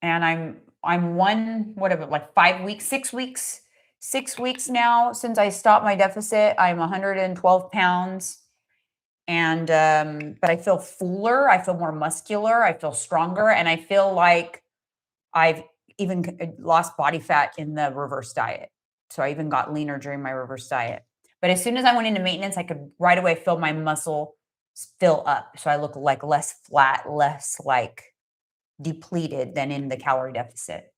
A: And I'm 6 weeks now since I stopped my deficit. I'm 112 pounds. And but I feel fuller, I feel more muscular, I feel stronger, and I feel like I've even lost body fat in the reverse diet. So I even got leaner during my reverse diet. But as soon as I went into maintenance, I could right away feel my muscle fill up. So I look like less flat, less like depleted than in the calorie deficit.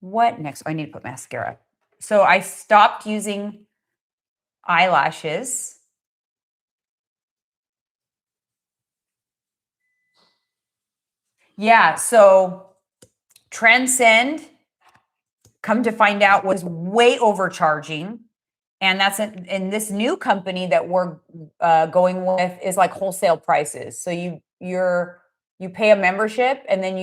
A: What next? I need to put mascara. So I stopped using eyelashes. Yeah, so Transcend, come to find out, was way overcharging. And that's in this new company that we're going with is like wholesale prices. So you pay a membership and then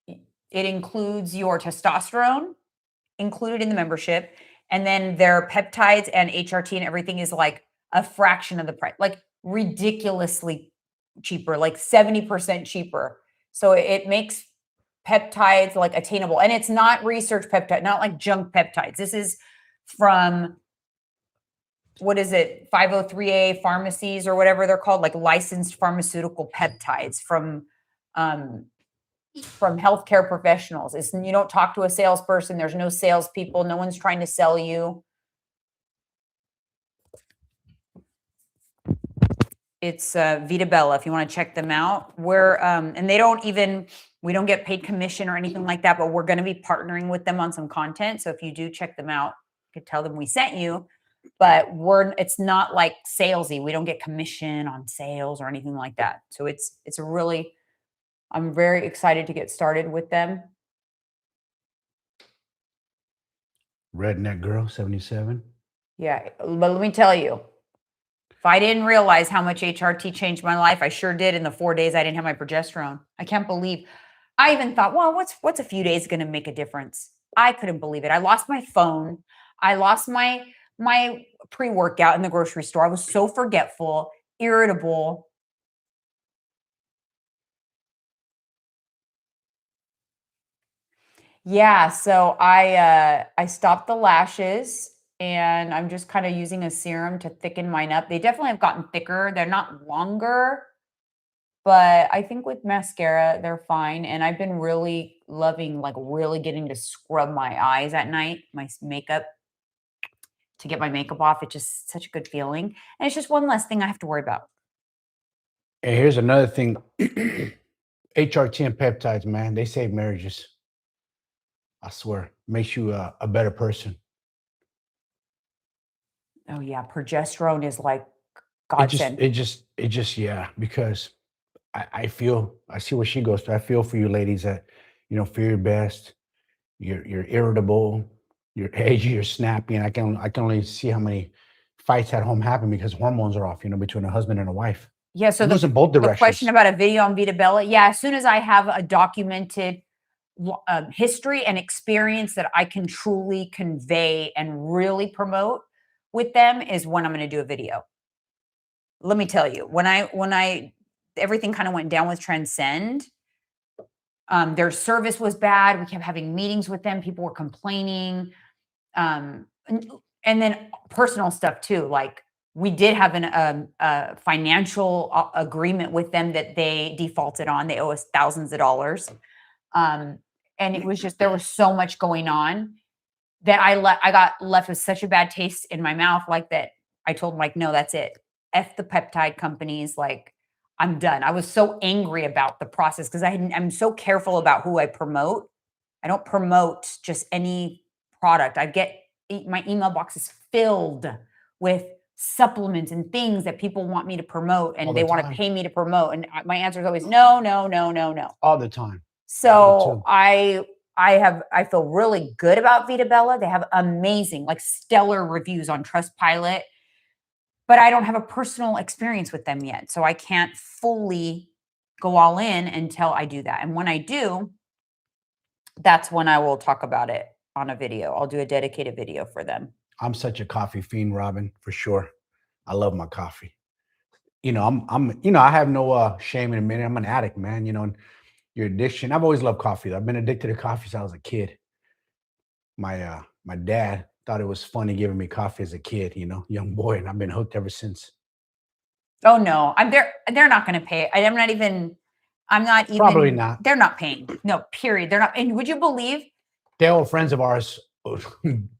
A: it includes your testosterone included in the membership. And then their peptides and HRT and everything is like a fraction of the price, like ridiculously cheaper, like 70% cheaper. So it makes peptides like attainable. And it's not research peptide, not like junk peptides. This is from, what is it, 503A pharmacies or whatever they're called, like licensed pharmaceutical peptides from healthcare professionals. You don't talk to a salesperson. There's no salespeople. No one's trying to sell you. It's Vita Bella, if you want to check them out. And we don't get paid commission or anything like that, but we're going to be partnering with them on some content. So if you do check them out, you could tell them we sent you, but it's not like salesy. We don't get commission on sales or anything like that. So I'm very excited to get started with them.
B: Redneck Girl 77.
A: Yeah, but let me tell you, if I didn't realize how much HRT changed my life, I sure did in the 4 days I didn't have my progesterone. I can't believe. I even thought, well, what's a few days going to make a difference? I couldn't believe it. I lost my phone. I lost my my pre-workout in the grocery store. I was so forgetful, irritable. Yeah, so I stopped the lashes and I'm just kind of using a serum to thicken mine up. They definitely have gotten thicker. They're not longer, but I think with mascara, they're fine. And I've been really loving, like really getting to scrub my eyes at night, my makeup, to get my makeup off. It's just such a good feeling. And it's just one less thing I have to worry about.
B: And here's another thing. HRT and peptides, man, they save marriages. I swear, makes you a better person.
A: Oh yeah, progesterone is like
B: It just,
A: godsend.
B: it just, yeah, because I see what she goes through. I feel for you ladies that, you know, fear your best. You're irritable, you're edgy, you're snappy, and I can only see how many fights at home happen because hormones are off, you know, between a husband and a wife.
A: Yeah, so
B: It goes in both
A: the
B: directions.
A: question about a video on Vita Bella, yeah, as soon as I have a documented history and experience that I can truly convey and really promote with them is when I'm going to do a video. Let me tell you, when I everything kind of went down with Transcend, their service was bad. We kept having meetings with them. People were complaining. And then personal stuff too. Like we did have a financial agreement with them that they defaulted on. They owe us thousands of dollars. And it was just, there was so much going on that I got left with such a bad taste in my mouth. Like that, I told Mike, no, that's it. F the peptide companies. Like I'm done. I was so angry about the process because I'm so careful about who I promote. I don't promote just any product. My email box is filled with supplements and things that people want me to promote and they want to pay me to promote. And my answer is always no, no, no, no, no.
B: All the time.
A: So I feel really good about Vita Bella. They have amazing, like stellar reviews on Trustpilot, but I don't have a personal experience with them yet. So I can't fully go all in until I do that. And when I do, that's when I will talk about it on a video. I'll do a dedicated video for them.
B: I'm such a coffee fiend, Robin, for sure. I love my coffee. You know, I have no shame in a minute. I'm an addict, man. You know, and your addiction. I've always loved coffee. I've been addicted to coffee since I was a kid. My dad thought it was funny giving me coffee as a kid, you know, young boy, and I've been hooked ever since.
A: Oh no, they're not going to pay. I'm not even
B: Probably not.
A: They're not paying. No, period. They're not. And would you believe
B: they're all friends of ours?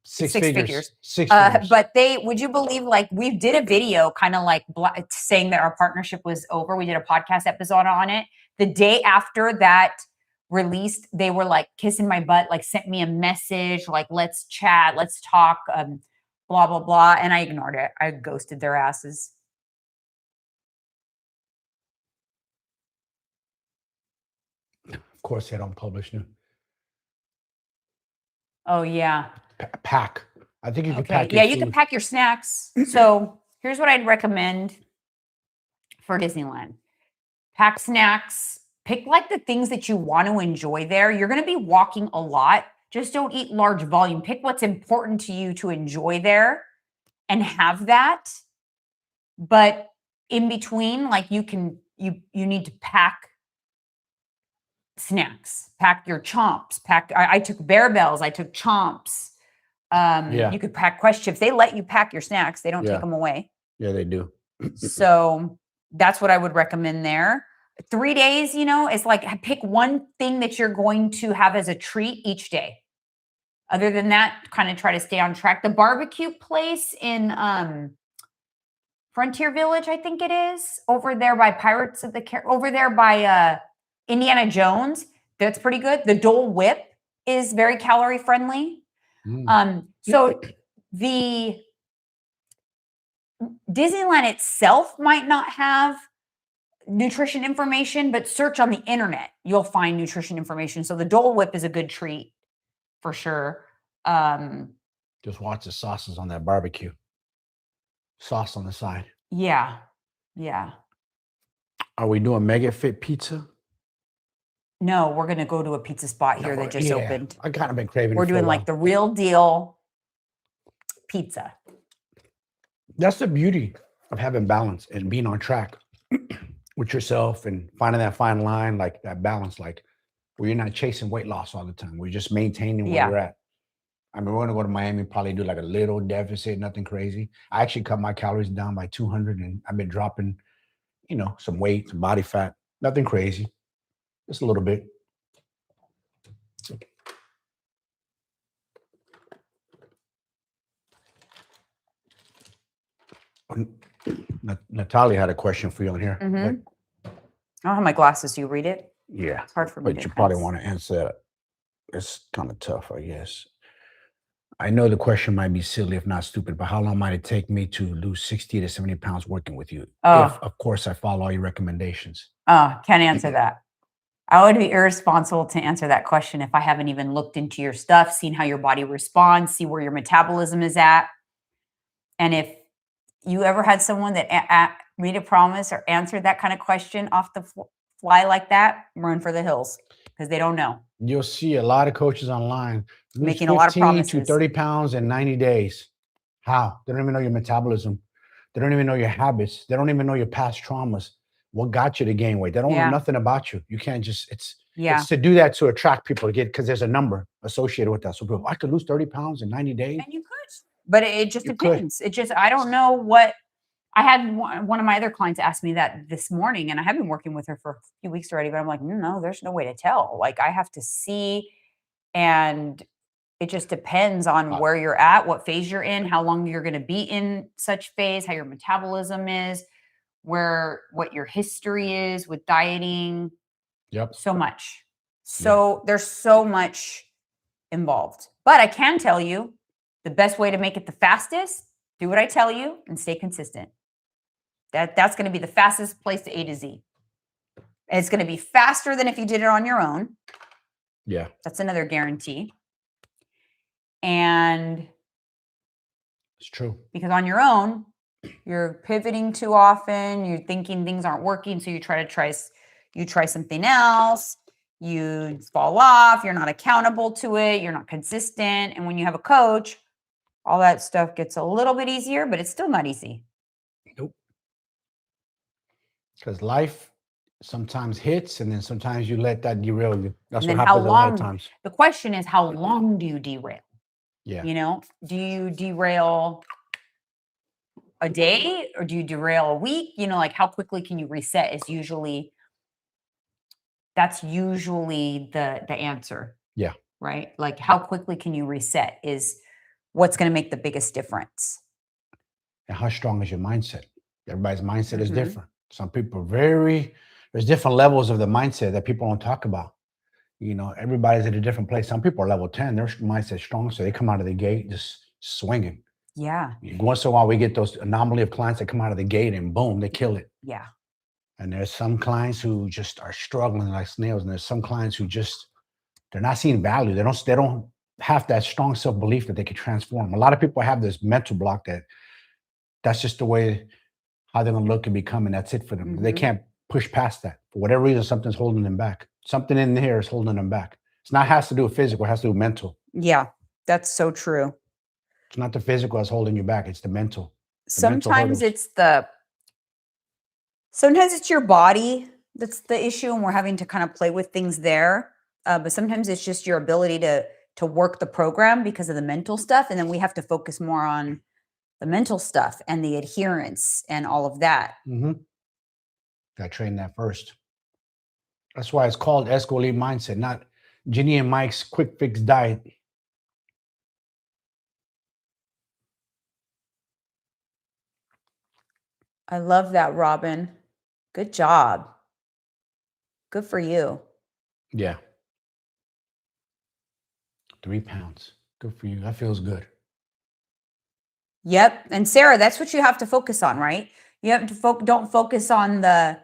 B: Six figures.
A: But would you believe, like we did a video kind of like saying that our partnership was over. We did a podcast episode on it. The day after that released, they were like kissing my butt, like sent me a message, like, let's chat, let's talk, blah, blah, blah. And I ignored it. I ghosted their asses.
B: Of course, they don't publish new.
A: Oh, yeah.
B: Pack. I think you can pack
A: your food. You can pack your snacks. So here's what I'd recommend for Disneyland. Pack snacks. Pick like the things that you want to enjoy there. You're going to be walking a lot. Just don't eat large volume. Pick what's important to you to enjoy there and have that. But in between, like you need to pack snacks, pack your chomps, I took Bear Bells, I took chomps. You could pack Quest chips. They let you pack your snacks. They don't take them away.
B: Yeah, they do.
A: So that's what I would recommend there. 3 days, you know, it's like pick one thing that you're going to have as a treat each day. Other than that, kind of try to stay on track. The barbecue place in Frontier Village, I think it is, over there by Pirates of the over there by Indiana Jones. That's pretty good. The Dole Whip is very calorie friendly. So the Disneyland itself might not have nutrition information, but search on the internet, you'll find nutrition information. So the Dole Whip is a good treat for sure.
B: Just watch the sauces on that barbecue. Sauce on the side.
A: Yeah. Yeah.
B: Are we doing Mega Fit Pizza?
A: No, we're going to go to a pizza spot here that just opened.
B: I kind of been craving it.
A: We're doing like the real deal pizza.
B: That's the beauty of having balance and being on track with yourself and finding that fine line, like that balance, like where you're not chasing weight loss all the time. We're just maintaining where you're at. I mean, we're gonna go to Miami, probably do like a little deficit, nothing crazy. I actually cut my calories down by 200, and I've been dropping, some weight, some body fat, nothing crazy, just a little bit. Natalia had a question for you on here.
A: I don't have my glasses. Do you read it?
B: Yeah,
A: it's hard for me.
B: But you probably want to answer that. It's kind of tough, I guess. I know the question might be silly, if not stupid, but how long might it take me to lose 60 to 70 pounds working with you? If, of course, I follow all your recommendations.
A: Can't answer that. I would be irresponsible to answer that question if I haven't even looked into your stuff, seen how your body responds, see where your metabolism is at. And if you ever had someone that made a promise or answered that kind of question off the fly like that, run for the hills because they don't know.
B: You'll see a lot of coaches online
A: making a lot of promises.
B: 15 to 30 pounds in 90 days. How? They don't even know your metabolism. They don't even know your habits. They don't even know your past traumas. What got you to gain weight? They don't know nothing about you. You can't just, it's to do that to attract people to get, because there's a number associated with that. So people, I could lose 30 pounds in 90 days.
A: And you could, but it just depends. It just, I don't know what, I had one of my other clients ask me that this morning, and I have been working with her for a few weeks already, but I'm like, no, there's no way to tell. Like I have to see, and it just depends on where you're at, what phase you're in, how long you're going to be in such phase, how your metabolism is, what your history is with dieting.
B: Yep.
A: So much. So there's so much involved. But I can tell you the best way to make it the fastest, do what I tell you and stay consistent. That's going to be the fastest place to A to Z. And it's going to be faster than if you did it on your own.
B: Yeah.
A: That's another guarantee. And
B: it's true.
A: Because on your own, you're pivoting too often. You're thinking things aren't working. So you try something else. You fall off. You're not accountable to it. You're not consistent. And when you have a coach, all that stuff gets a little bit easier, but it's still not easy.
B: Nope. Because life sometimes hits, and then sometimes you let that derail you. That's what happens a lot of times.
A: The question is, how long do you derail?
B: Yeah.
A: Do you derail a day or do you derail a week? Like how quickly can you reset that's usually the answer.
B: Yeah.
A: Right? Like how quickly can you reset is what's going to make the biggest difference.
B: And how strong is your mindset? Everybody's mindset is different. Some people there's different levels of the mindset that people don't talk about. Everybody's at a different place. Some people are level 10, their mindset's strong, so they come out of the gate just swinging.
A: Yeah.
B: Once in a while, we get those anomaly of clients that come out of the gate and boom, they kill it.
A: Yeah.
B: And there's some clients who just are struggling like snails, and there's some clients who they're not seeing value. They don't have that strong self-belief that they can transform. A lot of people have this mental block that's just the way how they're gonna look and become, and that's it for them. They can't push past that. For whatever reason, something's holding them back. Something in here is holding them back. Has to do with physical, it has to do with mental.
A: Yeah, that's so true.
B: It's not the physical that's holding you back, it's the mental.
A: Sometimes it's your body that's the issue, and we're having to kind of play with things there. But sometimes it's just your ability to work the program because of the mental stuff. And then we have to focus more on the mental stuff and the adherence and all of that.
B: Got to train that first. That's why it's called Escobars mindset, not Ginny and Mike's quick fix diet.
A: I love that, Robin. Good job. Good for you.
B: Yeah. 3 pounds. Good for you. That feels good.
A: Yep. And Sarah, that's what you have to focus on, right? You have to don't focus on the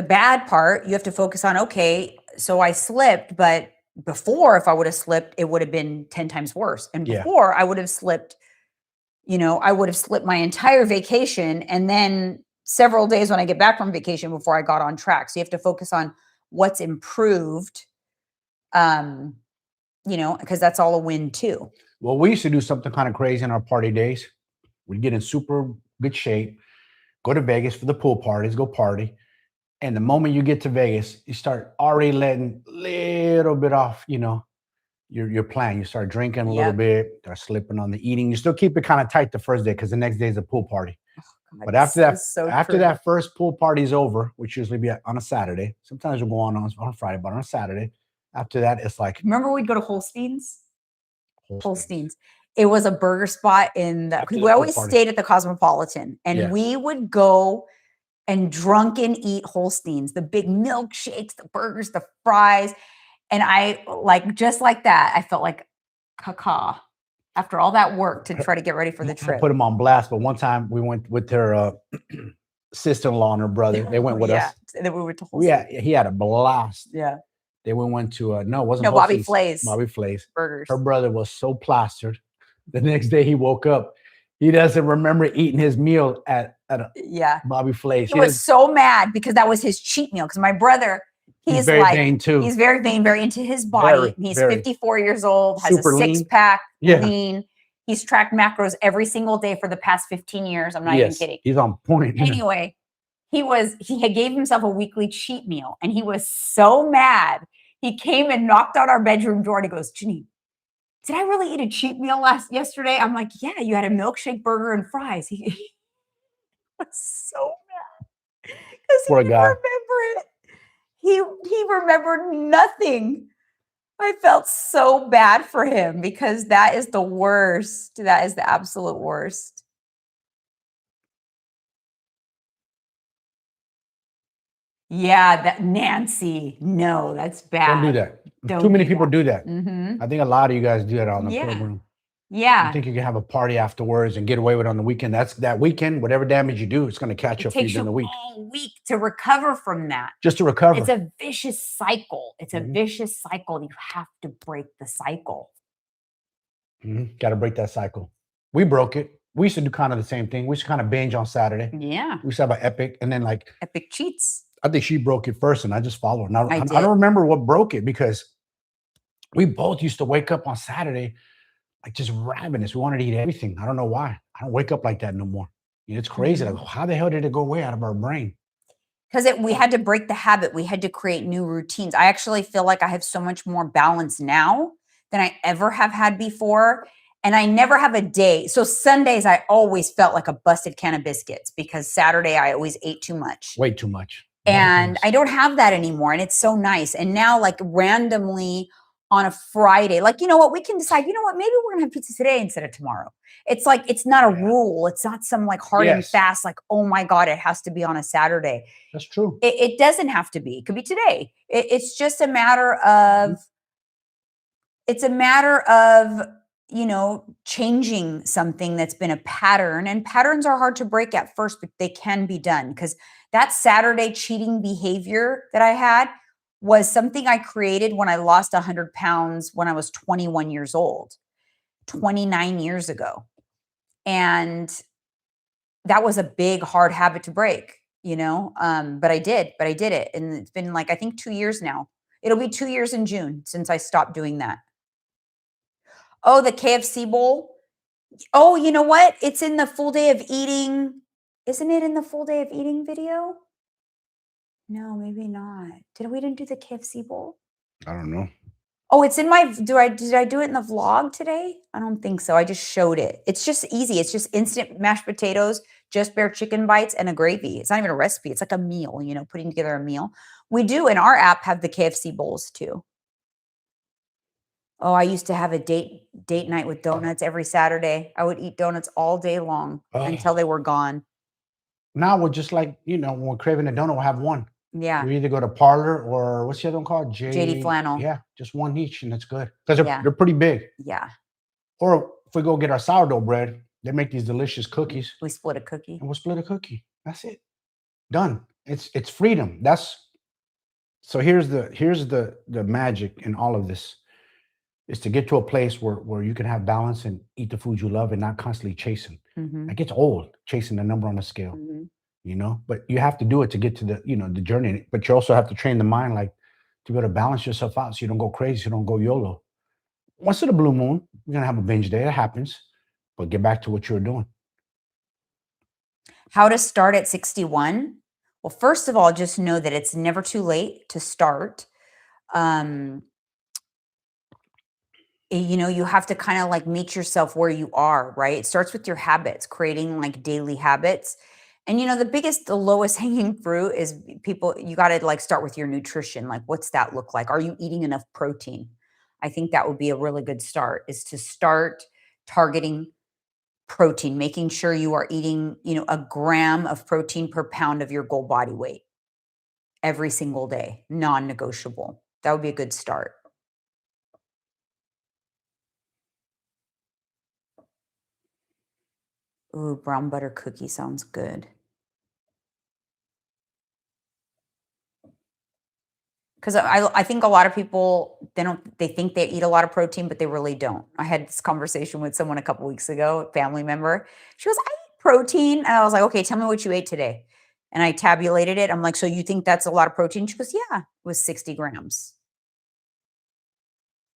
A: bad part. You have to focus on, okay, so I slipped, but before, if I would have slipped, it would have been 10 times worse. And before I would have slipped, I would have slipped my entire vacation and then several days when I get back from vacation before I got on track. So you have to focus on what's improved, because that's all a win too.
B: Well, we used to do something kind of crazy in our party days. We'd get in super good shape, go to Vegas for the pool parties, go party. And the moment you get to Vegas, you start already letting a little bit off, your plan. You start drinking a little bit, start slipping on the eating. You still keep it kind of tight the first day because the next day is a pool party.
A: God,
B: But after
A: true.
B: that first pool party is over, which usually be on a Saturday, sometimes we'll go on Friday, but on a Saturday, after that, it's like.
A: Remember we'd go to Holstein's? Holstein's. It was a burger spot we always stayed at the Cosmopolitan, and we would go and drunken eat Holstein's, the big milkshakes, the burgers, the fries. And I just like that, I felt like caca after all that work to try to get ready for the trip.
B: I put them on blast, but one time we went with their sister-in-law and her brother. They went with us.
A: And then we went to Holstein's.
B: Yeah, he had a blast.
A: Yeah.
B: They went to no, it wasn't
A: no Bobby Flay's.
B: Bobby Flay's
A: Burgers.
B: Her brother was so plastered. The next day he woke up, he doesn't remember eating his meal at Bobby Flay's.
A: He was so mad because that was his cheat meal. Because my brother, he's very
B: vain too.
A: He's very vain, very into his body. He's 54 years old, has a six-pack, lean. He's tracked macros every single day for the past 15 years. I'm not even kidding.
B: He's on point.
A: Anyway, he had gave himself a weekly cheat meal, and he was so mad. He came and knocked on our bedroom door, and he goes, "Janine, did I really eat a cheat meal yesterday?" I'm like, "Yeah, you had a milkshake, burger, and fries." He was so mad because he didn't remember it. He remembered nothing. I felt so bad for him because that is the worst. That is the absolute worst. Yeah, that Nancy. No, that's bad.
B: Don't do that. Too many people do that.
A: Mm-hmm.
B: I think a lot of you guys do that on the program.
A: Yeah.
B: You think you can have a party afterwards and get away with it on the weekend. That's that weekend, whatever damage you do, it's going to catch up for you during the week.
A: It takes you all week to recover from that.
B: Just to recover.
A: It's a vicious cycle. It's a vicious cycle. You have to break the cycle.
B: Got to break that cycle. We broke it. We used to do kind of the same thing. We used to kind of binge on Saturday.
A: Yeah.
B: We used to have an epic and then
A: epic cheats. I
B: think she broke it first and I just followed her. Now, I don't remember what broke it because we both used to wake up on Saturday like just ravenous. We wanted to eat everything. I don't know why. I don't wake up like that no more. It's crazy. Like, how the hell did it go away out of our brain?
A: Because we had to break the habit. We had to create new routines. I actually feel like I have so much more balance now than I ever have had before. And I never have a day. So Sundays, I always felt like a busted can of biscuits because Saturday, I always ate too much.
B: Way too much.
A: And I don't have that anymore. And it's so nice. And now like randomly on a Friday, like, you know what, we can decide, you know what, maybe we're going to have pizza today instead of tomorrow. It's like, it's not a rule. It's not some like hard and fast, like, oh my God, it has to be on a Saturday.
B: That's true.
A: It doesn't have to be. It could be today. It's just a matter of, changing something that's been a pattern. And patterns are hard to break at first, but they can be done. Because that Saturday cheating behavior that I had was something I created when I lost 100 pounds when I was 21 years old, 29 years ago. And that was a big, hard habit to break, but I did it. And it's been like, I think 2 years now. It'll be 2 years in June since I stopped doing that. Oh, the KFC bowl. Oh, you know what? It's in the full day of eating. Isn't it in the full day of eating video? No, maybe not. We didn't do the KFC bowl?
B: I don't know.
A: Oh, it's in my, did I do it in the vlog today? I don't think so. I just showed it. It's just easy. It's just instant mashed potatoes, just bare chicken bites and a gravy. It's not even a recipe. It's like a meal, putting together a meal. We do in our app have the KFC bowls too. Oh, I used to have a date night with donuts every Saturday. I would eat donuts all day long until they were gone.
B: Now we're just like, when we're craving a donut, we'll have one.
A: Yeah.
B: We either go to Parlor or what's the other one called?
A: JD Flannel.
B: Yeah, just one each and it's good. Because they're pretty big.
A: Yeah.
B: Or if we go get our sourdough bread, they make these delicious cookies.
A: We split a cookie.
B: And we'll split a cookie. That's it. Done. It's freedom. So here's the magic in all of this. Is to get to a place where you can have balance and eat the food you love and not constantly chasing. It gets old chasing the number on the scale, but you have to do it to get to the journey. But you also have to train the mind, like to be able to balance yourself out so you don't go crazy, so you don't go YOLO. Once in a blue moon, you're going to have a binge day. It happens, but get back to what you're doing.
A: How to start at 61? Well, first of all, just know that it's never too late to start. You have to kind of like meet yourself where you are, right? It starts with your habits, creating like daily habits. And the lowest hanging fruit is people, you got to like start with your nutrition. Like, what's that look like? Are you eating enough protein? I think that would be a really good start, is to start targeting protein, making sure you are eating, a gram of protein per pound of your goal body weight every single day, non-negotiable. That would be a good start. Ooh, brown butter cookie sounds good. Because I think a lot of people, they think they eat a lot of protein, but they really don't. I had this conversation with someone a couple weeks ago, a family member. She goes, I eat protein. And I was like, okay, tell me what you ate today. And I tabulated it. I'm like, so you think that's a lot of protein? She goes, yeah, it was 60 grams.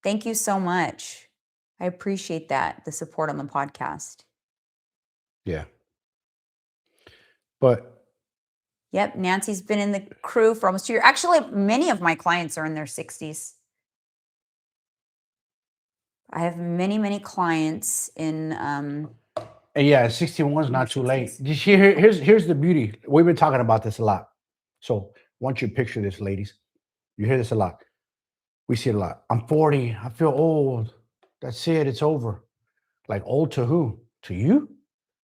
A: Thank you so much. I appreciate that, the support on the podcast.
B: Yeah. But
A: Yep, Nancy's been in the crew for almost 2 years. Actually, many of my clients are in their 60s. I have many, many clients in
B: and yeah, 61 is not too late.
A: 60s.
B: Just here's the beauty. We've been talking about this a lot. So once you picture this, ladies, you hear this a lot. We see it a lot. I'm 40. I feel old. That's it. It's over. Like, old to who? To you?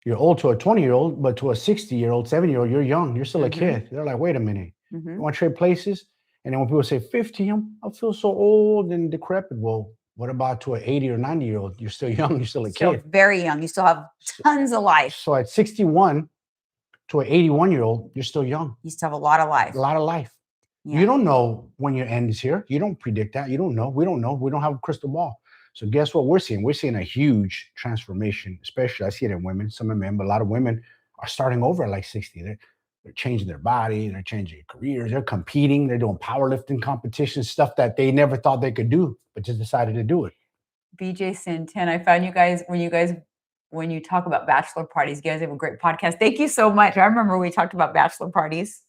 B: You're old to a 20-year-old, but to a 60-year-old, 70-year-old, you're young. You're still a kid. They're like, wait a minute. You want to trade places? And then when people say 50, I feel so old and decrepit. Well, what about to an 80 or 90-year-old? You're still young. You're still a
A: Still
B: kid.
A: very young. You still have tons of life.
B: So at 61 to an 81-year-old, you're still young.
A: You still have a lot of life.
B: A lot of life.
A: Yeah.
B: You don't know when your end is here. You don't predict that. You don't know. We don't know. We don't have a crystal ball. So guess what we're seeing? We're seeing a huge transformation, especially I see it in women, some in men, but a lot of women are starting over at like 60. They're changing their body, they're changing careers, they're competing, they're doing powerlifting competitions, stuff that they never thought they could do, but just decided to do it.
A: BJ Sin10, I found you guys, when you talk about bachelor parties, you guys have a great podcast. Thank you so much. I remember we talked about bachelor parties.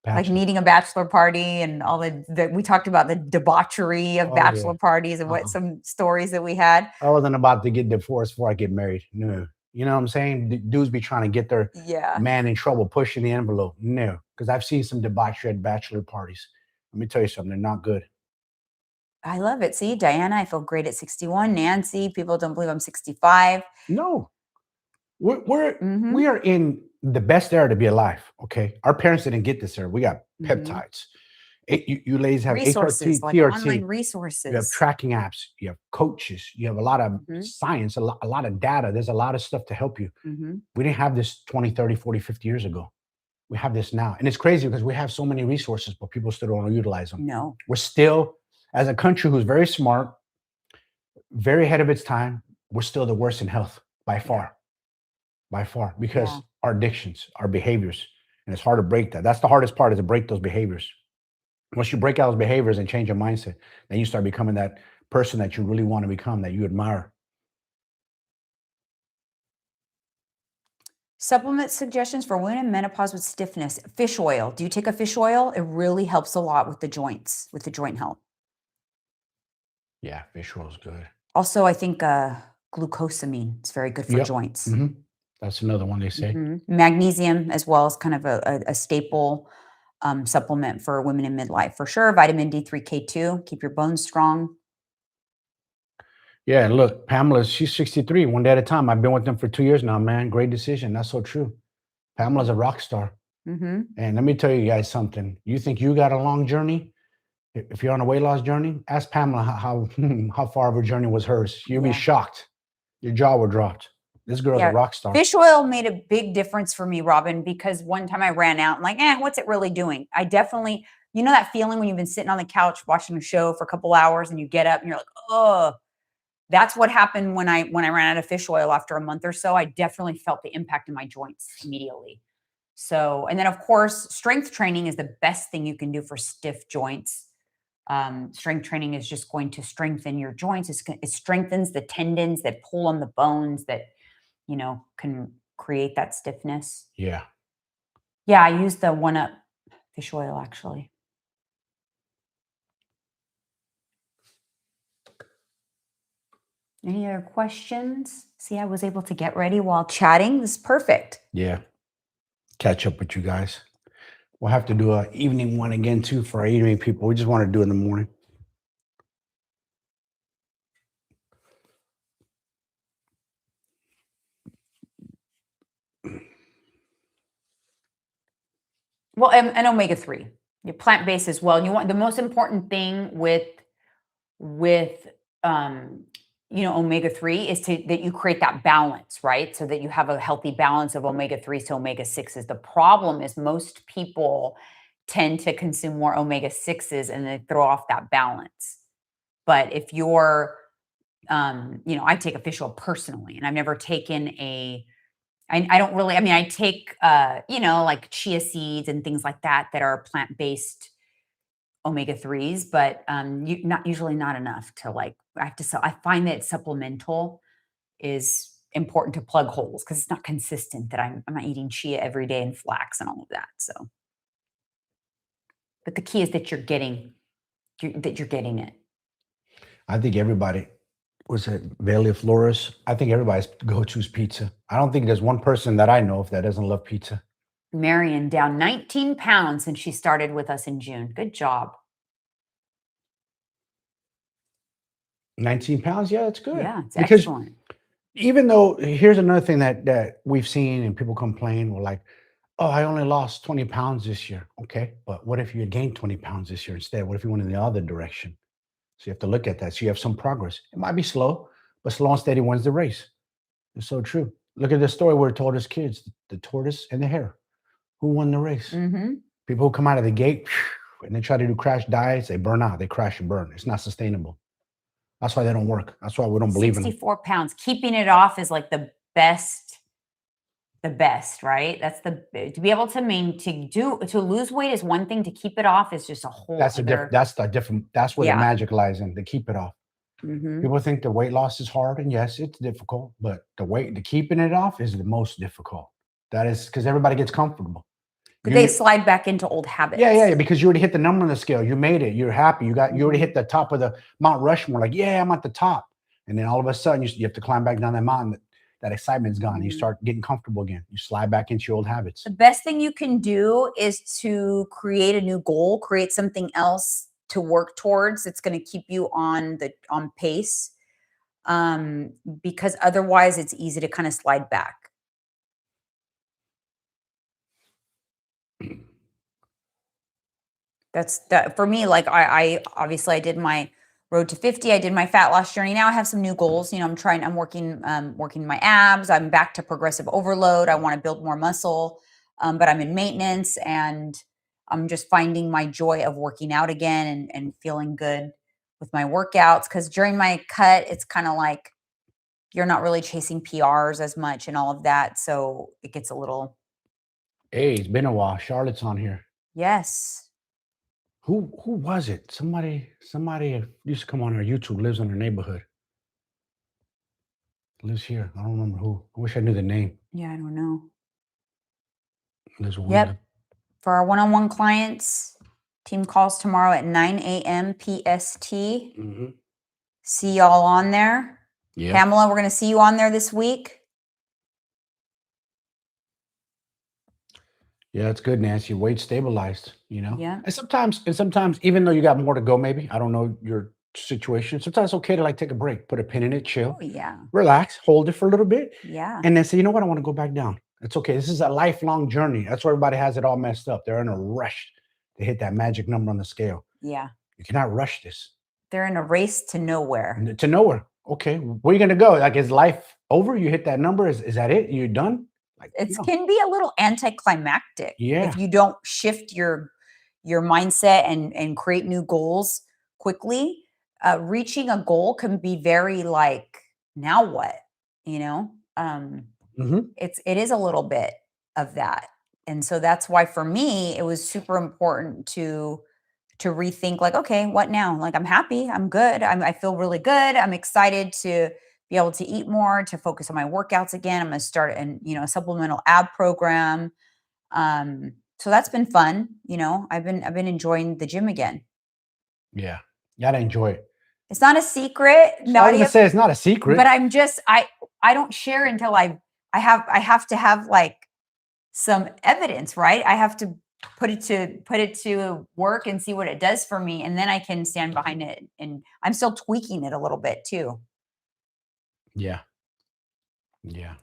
A: Like needing a bachelor party and all we talked about the debauchery of bachelor parties and what some stories that we had.
B: I wasn't about to get divorced before I get married. No. You know what I'm saying? Dudes be trying to get their man in trouble, pushing the envelope. No. Because I've seen some debauchery at bachelor parties. Let me tell you something. They're not good.
A: I love it. See, Diana, I feel great at 61. Nancy, people don't believe I'm 65.
B: No. We are in the best era to be alive. Okay, our parents didn't get this era. We got peptides. You ladies have
A: resources, like online resources.
B: You have tracking apps. You have coaches. You have a lot of science, a lot of data. There's a lot of stuff to help you. We didn't have this 20, 30, 40, 50 years ago. We have this now. And it's crazy because we have so many resources, but people still don't utilize them.
A: No.
B: We're still, as a country who's very smart, very ahead of its time, we're still the worst in health by far. By far, because our addictions, our behaviors, and it's hard to break that. That's the hardest part, is to break those behaviors. Once you break out those behaviors and change your mindset, then you start becoming that person that you really want to become, that you admire.
A: Supplement suggestions for women in menopause with stiffness. Fish oil. Do you take a fish oil? It really helps a lot with the joints, with the joint health.
B: Yeah, fish oil is good.
A: Also, I think glucosamine is very good for joints.
B: That's another one they say.
A: Magnesium as well is kind of a staple supplement for women in midlife for sure. Vitamin D3, K2, keep your bones strong.
B: Yeah, look, Pamela, she's 63, one day at a time. I've been with them for 2 years now, man. Great decision. That's so true. Pamela's a rock star. And let me tell you guys something. You think you got a long journey? If you're on a weight loss journey, ask Pamela how far of her journey was hers. You'll be shocked. Your jaw will drop. This girl's a rock star.
A: Fish oil made a big difference for me, Robin, because one time I ran out, I'm like, what's it really doing? I definitely, you know that feeling when you've been sitting on the couch watching a show for a couple hours and you get up and you're like, oh, that's what happened when I ran out of fish oil after a month or so. I definitely felt the impact in my joints immediately. So, and then of course, strength training is the best thing you can do for stiff joints. Strength training is just going to strengthen your joints. It strengthens the tendons that pull on the bones that, can create that stiffness.
B: Yeah.
A: Yeah, I use the 1-Up fish oil actually. Any other questions? See, I was able to get ready while chatting. This is perfect.
B: Yeah. Catch up with you guys. We'll have to do an evening one again too for our evening people. We just want to do it in the morning.
A: Well, and omega-3, you're plant-based as well. And you want the most important thing with omega-3 is that you create that balance, right? So that you have a healthy balance of omega-3s to omega-6s. The problem is most people tend to consume more omega-6s and they throw off that balance. But if you're, I take a fish oil personally, and I've never taken I don't really, I take, like chia seeds and things like that are plant-based omega-3s, but not enough to I find that supplemental is important to plug holes because it's not consistent that I'm not eating chia every day and flax and all of that. So, but the key is that you're getting it.
B: I think everybody, was it Valley of Flores? I think everybody's go-to is pizza. I don't think there's one person that I know of that doesn't love pizza.
A: Marion down 19 pounds since she started with us in June. Good job.
B: 19 pounds? Yeah, that's good.
A: Yeah, it's
B: because
A: excellent.
B: Even though, here's another thing that we've seen and people complain, we're like, oh, I only lost 20 pounds this year. Okay, but what if you had gained 20 pounds this year instead? What if you went in the other direction? So you have to look at that. So you have some progress. It might be slow, but slow and steady wins the race. It's so true. Look at the story where it told us kids, the tortoise and the hare. Who won the race?
A: Mm-hmm.
B: People who come out of the gate and they try to do crash diets, they burn out. They crash and burn. It's not sustainable. That's why they don't work. That's why we don't believe in them.
A: 64 pounds. Keeping it off is like the best, right? That's to be able to to lose weight is one thing. To keep it off is just a whole
B: That's where the magic lies in, to keep it off.
A: Mm-hmm.
B: People think the weight loss is hard, and yes, it's difficult, but the keeping it off is the most difficult. That is because everybody gets comfortable.
A: They slide back into old habits.
B: Yeah, because you already hit the number on the scale. You made it. You're happy. You already hit the top of the Mount Rushmore. Like, yeah, I'm at the top. And then all of a sudden, you have to climb back down that mountain. That excitement's gone. Mm-hmm. You start getting comfortable again. You slide back into your old habits.
A: The best thing you can do is to create a new goal, create something else to work towards. It's going to keep you on pace, because otherwise it's easy to kind of slide back. That's that for me. Like I obviously I did my road to 50. I did my fat loss journey. Now I have some new goals. I'm working my abs. I'm back to progressive overload. I want to build more muscle, but I'm in maintenance, and I'm just finding my joy of working out again and feeling good with my workouts. Because during my cut, it's kind of like you're not really chasing PRs as much and all of that. So it gets a little.
B: Hey, it's been a while. Charlotte's on here.
A: Yes.
B: Who was it? Somebody used to come on our YouTube, lives in our neighborhood. Lives here. I don't remember who. I wish I knew the name.
A: Yeah, I don't know.
B: There's one.
A: Yep. For our one-on-one clients, team calls tomorrow at 9 a.m. PST.
B: Mm-hmm.
A: See y'all on there.
B: Yeah.
A: Pamela, we're going to see you on there this week.
B: Yeah, it's good, Nancy. Weight stabilized,
A: Yeah.
B: And sometimes, even though you got more to go, maybe, I don't know your situation, sometimes it's okay to take a break, put a pin in it, chill.
A: Oh, yeah.
B: Relax, hold it for a little bit.
A: Yeah.
B: And then say, you know what, I want to go back down. It's okay. This is a lifelong journey. That's why everybody has it all messed up. They're in a rush to hit that magic number on the scale.
A: Yeah.
B: You cannot rush this.
A: They're in a race to nowhere.
B: To nowhere. Okay. Where are you going to go? Like, is life over? You hit that number. Is that it? You're done?
A: It can be a little anticlimactic.
B: Yeah.
A: If you don't shift your mindset and create new goals quickly. Reaching a goal can be very like, now what?
B: Mm-hmm.
A: It is a little bit of that. And so that's why for me, it was super important to rethink, like, okay, what now? Like, I'm happy. I'm good. I feel really good. I'm excited to be able to eat more, to focus on my workouts again. I'm going to start a supplemental ab program. So that's been fun. I've been enjoying the gym again.
B: Yeah. You gotta enjoy it.
A: It's not a secret.
B: So I was gonna say it's not a secret.
A: But I'm just I don't share until I have to have like some evidence, right? I have to put it to work and see what it does for me, and then I can stand behind it. And I'm still tweaking it a little bit too.
B: Yeah. Yeah.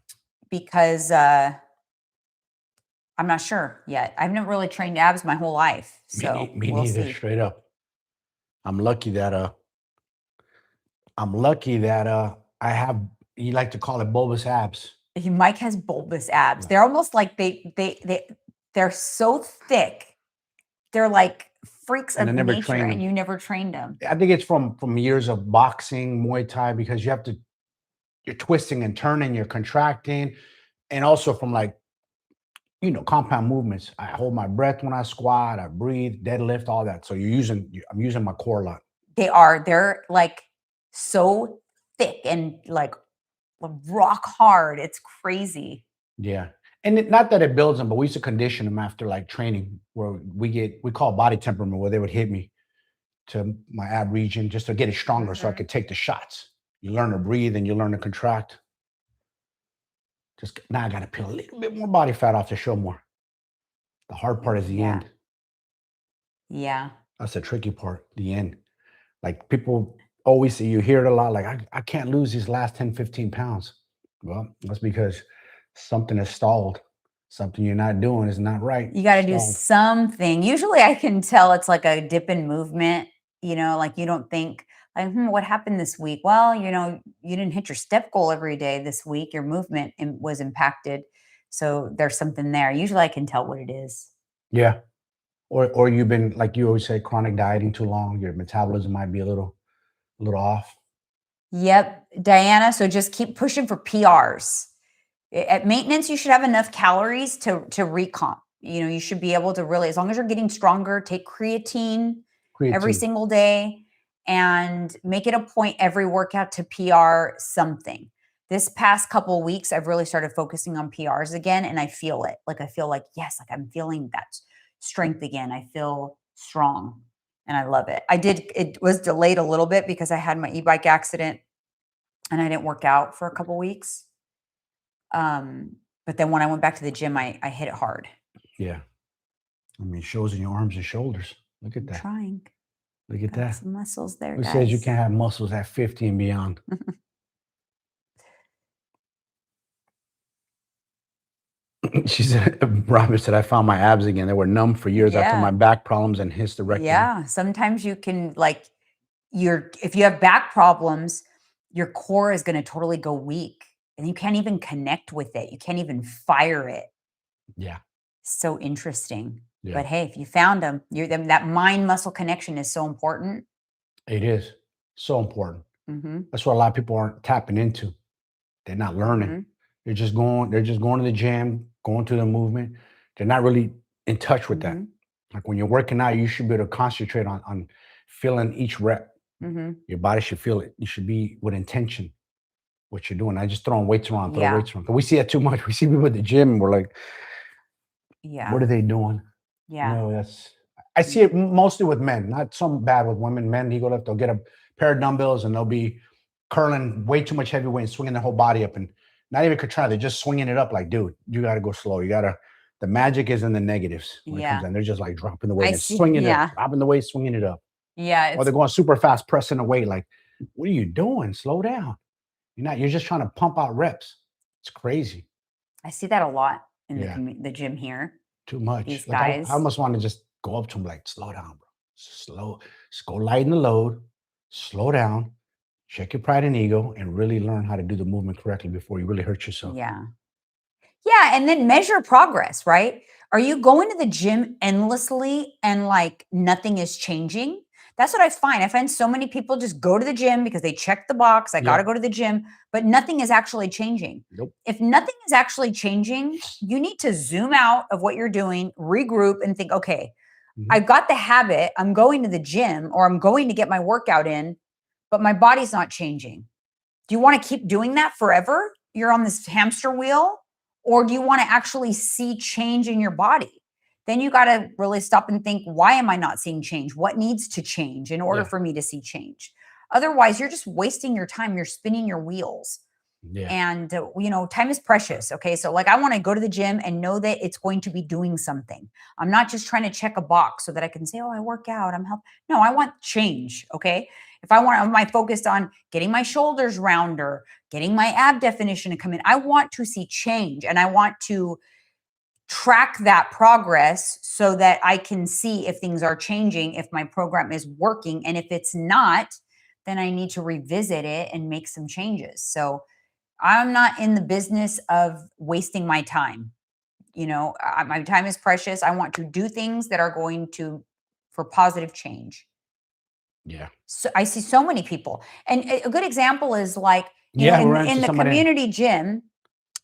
A: Because I'm not sure yet. I've never really trained abs my whole life. So
B: Me
A: we'll
B: neither,
A: see.
B: straight up. I'm lucky that I have, you like to call it bulbous abs.
A: Mike has bulbous abs. They're almost like they're so thick. They're like freaks of nature, and you never trained them.
B: I think it's from years of boxing, Muay Thai, because you're twisting and turning, you're contracting, and also from like, compound movements. I hold my breath when I squat, I breathe, deadlift, all that. So I'm using my core a lot.
A: They're like so thick and like rock hard. It's crazy.
B: Yeah. And not that it builds them, but we used to condition them after like training, where we call body temperament, where they would hit me to my ab region just to get it stronger so I could take the shots. You learn to breathe and you learn to contract. Just now I got to peel a little bit more body fat off to show more. The hard part is the end.
A: Yeah.
B: That's the tricky part, the end. Like people always say, you hear it a lot, like, I can't lose these last 10, 15 pounds. Well, that's because something is stalled. Something you're not doing is not right.
A: You got to do something. Usually I can tell it's like a dip in movement, like you don't think like, what happened this week? Well, you didn't hit your step goal every day this week. Your movement was impacted. So there's something there. Usually I can tell what it is.
B: Yeah. Or you've been, like you always say, chronic dieting too long. Your metabolism might be a little off.
A: Yep. Diana, so just keep pushing for PRs. At maintenance, you should have enough calories to recomp. You should be able to really, as long as you're getting stronger, take creatine every single day and make it a point every workout to PR something. This past couple of weeks, I've really started focusing on PRs again, and I feel it. Like I feel like, yes, like I'm feeling that strength again. I feel strong and I love it. It was delayed a little bit because I had my e-bike accident and I didn't work out for a couple of weeks. But then when I went back to the gym, I hit it hard.
B: Yeah. I mean, it shows in your arms and shoulders. Look at that.
A: Trying.
B: Look at that.
A: Some muscles there,
B: Who
A: guys.
B: says you can't have muscles at 50 and beyond? She said, Robert said, I found my abs again. They were numb for years after my back problems and hysterectomy.
A: Yeah. Sometimes you can if you have back problems, your core is going to totally go weak and you can't even connect with it. You can't even fire it.
B: Yeah.
A: So interesting.
B: Yeah.
A: But hey, if you found them, that mind muscle connection is so important.
B: It is so important.
A: Mm-hmm.
B: That's what a lot of people aren't tapping into. They're not learning. Mm-hmm. They're just going to the gym, going through the movement. They're not really in touch with that. Like when you're working out, you should be able to concentrate on feeling each rep. Mm-hmm. Your body should feel it. You should be with intention what you're doing. I just throwing weights around, weights around. But we see that too much. We see people at the gym and we're like, what are they doing?
A: Yeah.
B: I see it mostly with men, not some bad with women. Men, they'll get a pair of dumbbells and they'll be curling way too much heavy weight and swinging their whole body up and not even try. They're just swinging it up like, dude, you got to go slow. The magic is in the negatives when it comes in. They're just like dropping the weight and swinging it up, dropping the weight, swinging it up.
A: Yeah.
B: Or they're going super fast, pressing the weight. Like, what are you doing? Slow down. You're just trying to pump out reps. It's crazy.
A: I see that a lot in the gym here.
B: Too much.
A: These guys.
B: I almost want to just go up to them like, slow down, bro. Slow. Just go lighten the load. Slow down. Check your pride and ego and really learn how to do the movement correctly before you really hurt yourself.
A: Yeah. Yeah. And then measure progress, right? Are you going to the gym endlessly and like nothing is changing? That's what I find. I find so many people just go to the gym because they check the box. I got to go to the gym, but nothing is actually changing.
B: Nope.
A: If nothing is actually changing, you need to zoom out of what you're doing, regroup and think, okay, I've got the habit. I'm going to the gym or I'm going to get my workout in, but my body's not changing. Do you want to keep doing that forever? You're on this hamster wheel, or do you want to actually see change in your body? Then you got to really stop and think, why am I not seeing change? What needs to change in order for me to see change? Otherwise, you're just wasting your time. You're spinning your wheels.
B: Yeah.
A: And, time is precious. Okay. So like, I want to go to the gym and know that it's going to be doing something. I'm not just trying to check a box so that I can say, oh, I work out, I'm healthy. No, I want change. Okay. If am I focused on getting my shoulders rounder, getting my ab definition to come in, I want to see change, and I want to track that progress so that I can see if things are changing, if my program is working. And if it's not, then I need to revisit it and make some changes. So I'm not in the business of wasting my time. My time is precious. I want to do things that are going for positive change.
B: Yeah.
A: So I see so many people. And a good example is like, in the community gym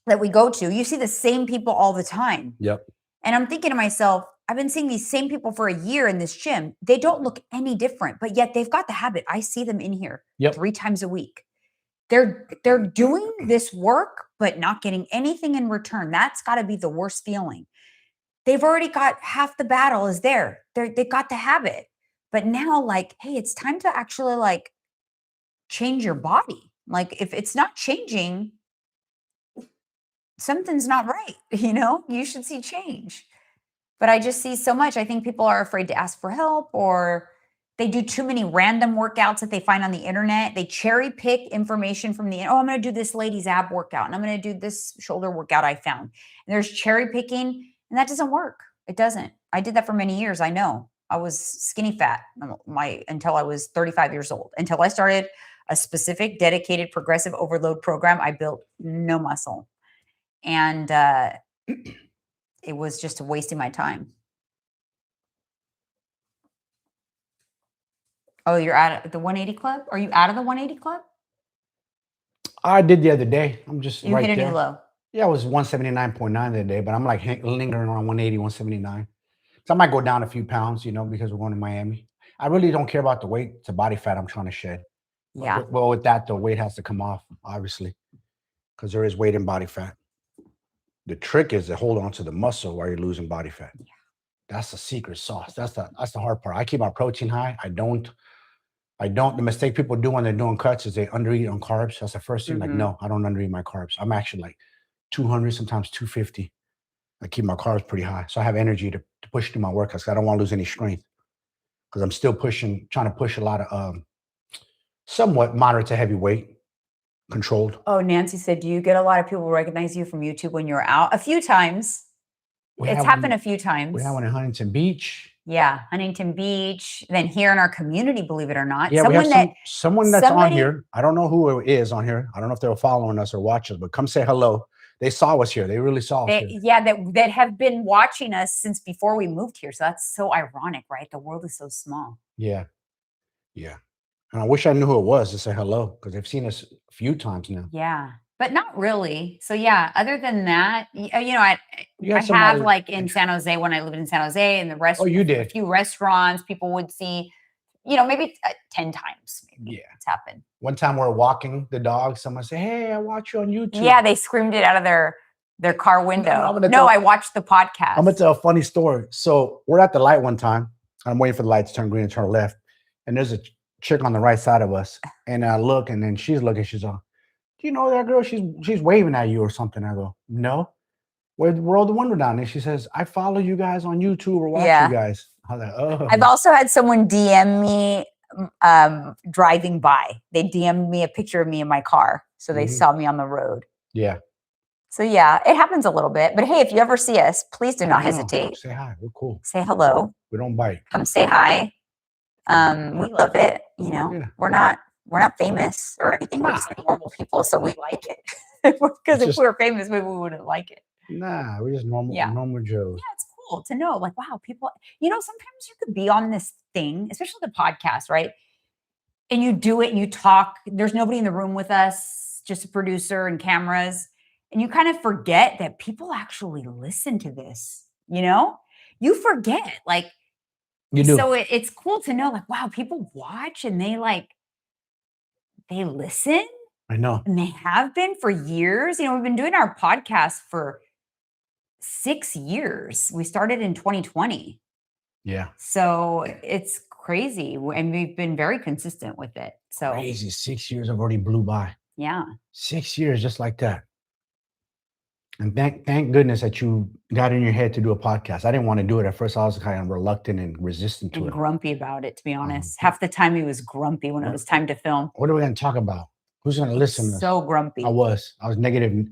A: that we go to, you see the same people all the time.
B: Yep.
A: And I'm thinking to myself, I've been seeing these same people for a year in this gym. They don't look any different, but yet they've got the habit. I see them in here 3 times a week. They're doing this work, but not getting anything in return. That's got to be the worst feeling. They've already got half the battle is there. They got the habit. But now, like, hey, it's time to actually like change your body. Like, if it's not changing, something's not right. You should see change. But I just see so much. I think people are afraid to ask for help, or they do too many random workouts that they find on the internet. They cherry pick information from I'm going to do this lady's ab workout, and I'm going to do this shoulder workout I found. And there's cherry picking, and that doesn't work. It doesn't. I did that for many years. I know. I was skinny fat until I was 35 years old. Until I started a specific, dedicated, progressive overload program, I built no muscle. And it was just wasting my time. Oh, you're out of the 180 club? Are you out of the 180 club?
B: I did the other day. I'm just
A: You
B: right
A: hit a
B: there.
A: new low.
B: Yeah, I was 179.9 the day, but I'm like lingering around 180, 179. So I might go down a few pounds, because we're going to Miami. I really don't care about the weight. It's the body fat I'm trying to shed.
A: Yeah.
B: Well, with that, the weight has to come off, obviously, because there is weight in body fat. The trick is to hold on to the muscle while you're losing body fat.
A: Yeah.
B: That's the secret sauce. That's the hard part. I keep my protein high. I don't. The mistake people do when they're doing cuts is they undereat on carbs. That's the first thing. Like, no, I don't undereat my carbs. I'm actually like 200, sometimes 250. I keep my carbs pretty high. So I have energy to push through my workouts. I don't want to lose any strength because I'm still trying to push a lot of somewhat moderate to heavy weight, controlled.
A: Oh, Nancy said, do you get a lot of people recognize you from YouTube when you're out? A few times. It's happened a few times.
B: We had one in Huntington Beach.
A: Yeah, Huntington Beach. Then here in our community, believe it or not.
B: Yeah, someone that's on here. I don't know who it is on here. I don't know if they're following us or watch us, but come say hello. They saw us here. They really saw us here.
A: Yeah, that have been watching us since before we moved here. So that's so ironic, right? The world is so small.
B: Yeah. Yeah. And I wish I knew who it was to say hello, because they've seen us a few times now.
A: Yeah, but not really. So yeah, other than that, I have like in San Jose, when I lived in San Jose, and the rest.
B: Oh, you did.
A: A few restaurants, people would see, maybe 10 times. Maybe
B: yeah,
A: it's happened.
B: One time we're walking the dog. Someone said, "Hey, I watch you on YouTube."
A: Yeah, they screamed it out of their car window. I watched the podcast.
B: I'm gonna tell a funny story. So we're at the light one time. I'm waiting for the light to turn green and turn left, and there's a chick on the right side of us, and I look, and then she's looking. She's on. Do you know that girl? She's waving at you or something. I go, no. Roll the window down. And she says, I follow you guys on YouTube or watch you guys. I was like, oh.
A: I've also had someone DM me driving by. They DM'd me a picture of me in my car. So they saw me on the road.
B: Yeah.
A: So yeah, it happens a little bit. But hey, if you ever see us, please do not hesitate.
B: Say hi. We're cool.
A: Say hello.
B: We don't bite.
A: Come say hi. We love it. We're not famous or anything. We're just like normal people, so we like it. Because if we were famous, maybe we wouldn't like it.
B: Nah, we're just normal Joes.
A: Yeah, it's cool to know. Like, wow, people. Sometimes you could be on this thing, especially the podcast, right? And you do it and you talk. There's nobody in the room with us, just a producer and cameras. And you kind of forget that people actually listen to this. You forget, like.
B: You do.
A: So it's cool to know, like, wow, people watch and they listen.
B: I know.
A: And they have been for years. You know, we've been doing our podcast for 6 years. We started in 2020.
B: Yeah.
A: So it's crazy. And we've been very consistent with it. So
B: Crazy. 6 years have already blew by.
A: yeah.
B: 6 years just like that. And thank goodness that you got in your head to do a podcast. I didn't want to do it at first. I was kind of reluctant and resistant to
A: And
B: it.
A: grumpy about it, to be honest. Half the time he was grumpy when it was time to film.
B: What are we going to talk about? Who's going to listen to us?
A: So grumpy.
B: I was negative.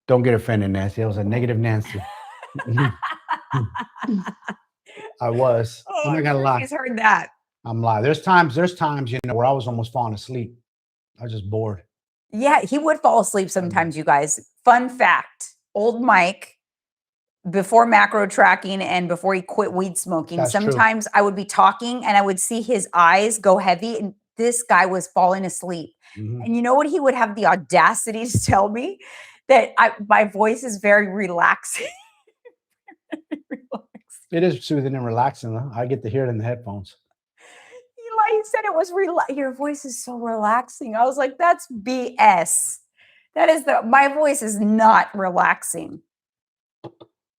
B: Don't get offended, Nancy. I was a negative Nancy. I was.
A: Oh,
B: I'm not gonna lie.
A: He's heard that.
B: I'm lying. There's times, you know, where I was almost falling asleep. I was just bored.
A: Yeah, he would fall asleep sometimes, you guys. Fun fact, old Mike, before macro tracking and before he quit weed smoking,
B: That's
A: sometimes I would be talking and I would see his eyes go heavy and this guy was falling asleep.
B: Mhm.
A: And you know what he would have the audacity to tell me? That my voice is very relaxing.
B: It is soothing and relaxing, though. I get to hear it in the headphones.
A: He said it was your voice is so relaxing. I was like, that's BS. That is my voice is not relaxing.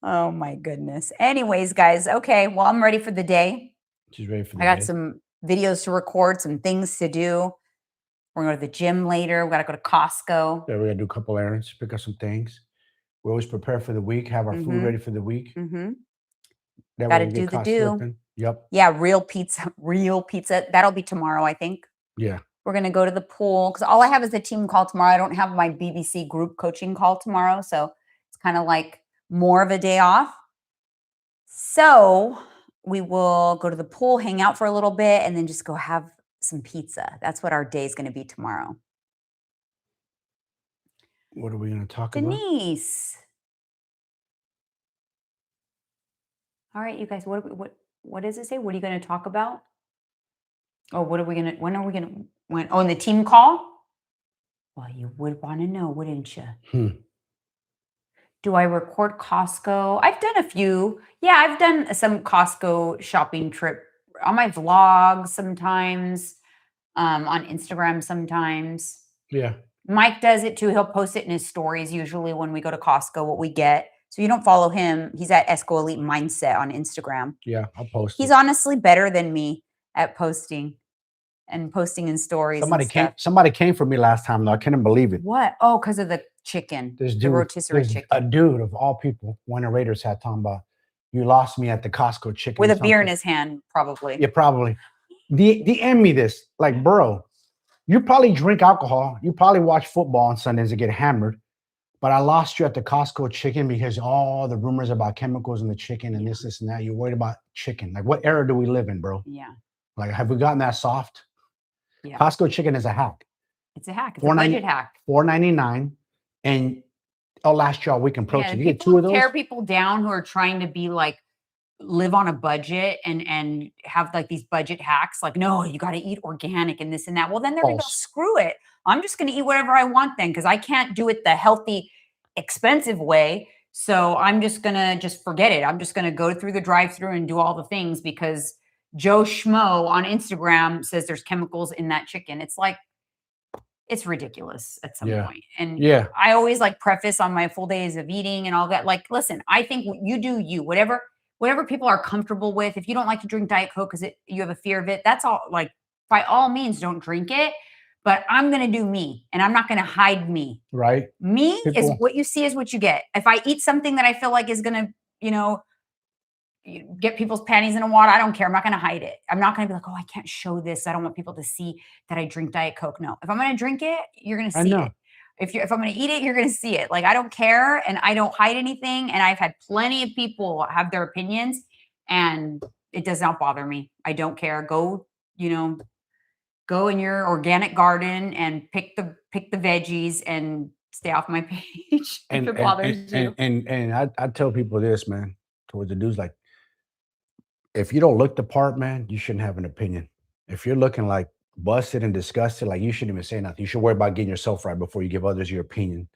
A: Oh my goodness. Anyways, guys, okay. Well, I'm ready for the day.
B: She's ready for the
A: I got
B: day.
A: some videos to record, some things to do. We're going to go to the gym later. We got to go to Costco.
B: Yeah, we got to do a couple errands, pick up some things. We always prepare for the week, have our food ready for the week.
A: Got to do the do.
B: Slipping. Yep.
A: Yeah, real pizza. That'll be tomorrow, I think.
B: Yeah.
A: We're going to go to the pool because all I have is the team call tomorrow. I don't have my BBC group coaching call tomorrow. So it's kind of like more of a day off. So we will go to the pool, hang out for a little bit, and then just go have some pizza. That's what our day is going to be tomorrow.
B: What are we going to talk about?
A: Denise. All right, you guys, what does it say? What are you going to talk about? Oh, when are we going to, in the team call? Well, you would want to know, wouldn't you? Do I record Costco? I've done a few. Yeah, I've done some Costco shopping trip on my vlogs sometimes, on Instagram sometimes.
B: Yeah.
A: Mike does it too. He'll post it in his stories usually when we go to Costco, what we get. So you don't follow him. He's at Esco Elite Mindset on Instagram.
B: Yeah, I'll post
A: He's
B: it.
A: honestly better than me at posting in stories.
B: Somebody came for me last time, though. I couldn't believe it.
A: What? Oh, because of the chicken. The rotisserie chicken.
B: A dude of all people, one of Raiders hat talking about, you lost me at the Costco chicken.
A: With a beer in his hand, probably.
B: Yeah, probably. DM me this. Like, bro, you probably drink alcohol. You probably watch football on Sundays and get hammered. But I lost you at the Costco chicken because all the rumors about chemicals in the chicken and this and that. You're worried about chicken. Like, what era do we live in, bro?
A: Yeah.
B: Like, have we gotten that soft?
A: Yeah.
B: Costco chicken is a hack.
A: It's a hack. It's a budget hack.
B: $4.99, and it'll last you all week in protein. You get two of those.
A: Tear people down who are trying to be like live on a budget and have like these budget hacks. Like, no, you got to eat organic and this and that. Well, then they're gonna go, screw it. I'm just gonna eat whatever I want then because I can't do it the healthy, expensive way. So I'm just gonna forget it. I'm just gonna go through the drive-through and do all the things because Joe Schmo on Instagram says there's chemicals in that chicken. It's like, it's ridiculous at some point. And I always like preface on my full days of eating and all that. Like, listen, I think you do you, whatever people are comfortable with. If you don't like to drink Diet Coke because you have a fear of it, that's all. Like, by all means, don't drink it. But I'm going to do me and I'm not going to hide me.
B: Right.
A: Me is what you see is what you get. If I eat something that I feel like is going to, get people's panties in the water, I don't care. I'm not going to hide it. I'm not going to be like, oh, I can't show this. I don't want people to see that I drink Diet Coke. No, if I'm going to drink it, you're going to see it. If I'm going to eat it, you're going to see it. Like, I don't care. And I don't hide anything. And I've had plenty of people have their opinions and it does not bother me. I don't care. Go in your organic garden and pick the veggies and stay off my page if it bothers you.
B: And I tell people this, man, towards the dudes, like, if you don't look the part, man, you shouldn't have an opinion. If you're looking like busted and disgusted, like, you shouldn't even say nothing. You should worry about getting yourself right before you give others your opinion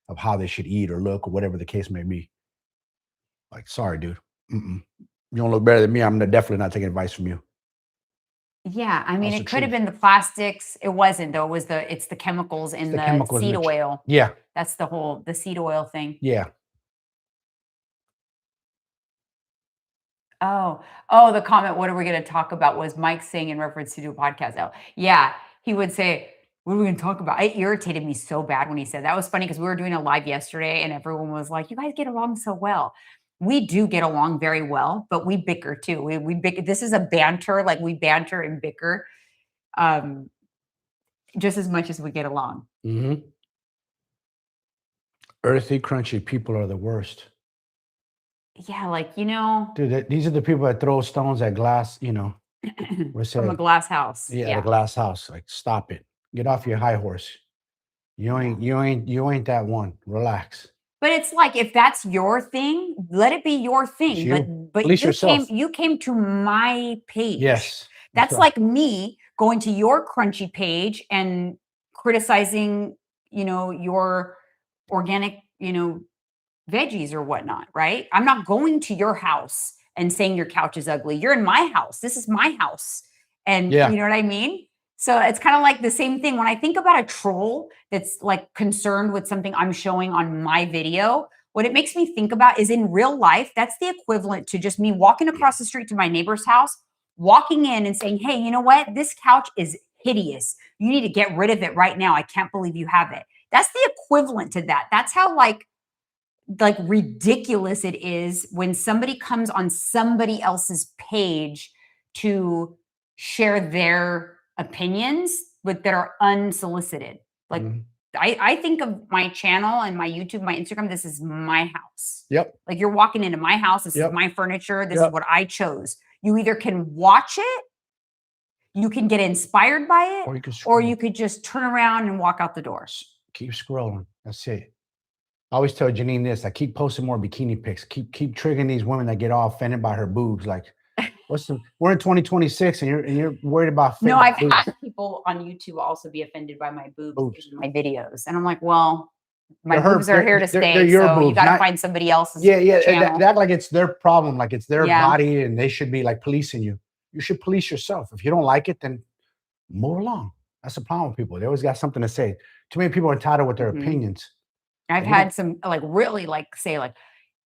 B: of how they should eat or look or whatever the case may be. Like, sorry, dude. You don't look better than me. I'm definitely not taking advice from you.
A: Yeah, I mean,
B: That's the
A: it could have
B: truth.
A: been the plastics. It wasn't though. It's the chemicals in
B: The
A: the
B: chemicals in
A: seed
B: the
A: oil.
B: yeah,
A: That's the seed oil thing.
B: yeah.
A: Oh, the comment, what are we going to talk about, was Mike saying in reference to do a podcast. Oh, yeah. He would say, what are we going to talk about? It irritated me so bad when he said that. Was funny because we were doing a live yesterday and everyone was like, you guys get along so well. We do get along very well, but we bicker too. We bicker. This is a banter, like we banter and bicker just as much as we get along.
B: Mm-hmm. Earthy, crunchy people are the worst.
A: Yeah, like,
B: Dude, these are the people that throw stones at glass,
A: from a glass house.
B: yeah, the glass house. Like, stop it. Get off your high horse. You ain't that one. Relax.
A: But it's like, if that's your thing, let it be your thing.
B: You.
A: But
B: Police yourself.
A: You came to my page.
B: Yes.
A: That's
B: right.
A: like me going to your crunchy page and criticizing, your organic, veggies or whatnot, right? I'm not going to your house and saying your couch is ugly. You're in my house. This is my house. And
B: Yeah.
A: you know what I mean? So it's kind of like the same thing. When I think about a troll that's like concerned with something I'm showing on my video, what it makes me think about is, in real life, that's the equivalent to just me walking across the street to my neighbor's house, walking in and saying, hey, you know what? This couch is hideous. You need to get rid of it right now. I can't believe you have it. That's the equivalent to that. That's how like ridiculous it is when somebody comes on somebody else's page to share their opinions, but that are unsolicited. Like, I think of my channel and my YouTube, my Instagram, this is my house.
B: Yep.
A: Like, you're walking into my house. This is my furniture. This is what I chose. You either can watch it, you can get inspired by it, or you could just turn around and walk out the doors. Keep
B: scrolling. That's it. I always tell Janine this. I keep posting more bikini pics. Keep triggering these women that get all offended by her boobs. Like, we're in 2026 and you're worried about
A: no, I've had people on YouTube also be offended by my boobs in my videos. And I'm like, well, my boobs are here to stay. They're your boobs. You got to find somebody else's channel.
B: That like it's their problem, like it's their body, and they should be like policing you. You should police yourself. If you don't like it, then move along. That's the problem with people. They always got something to say. Too many people are entitled with their opinions.
A: I've had some like really like say like,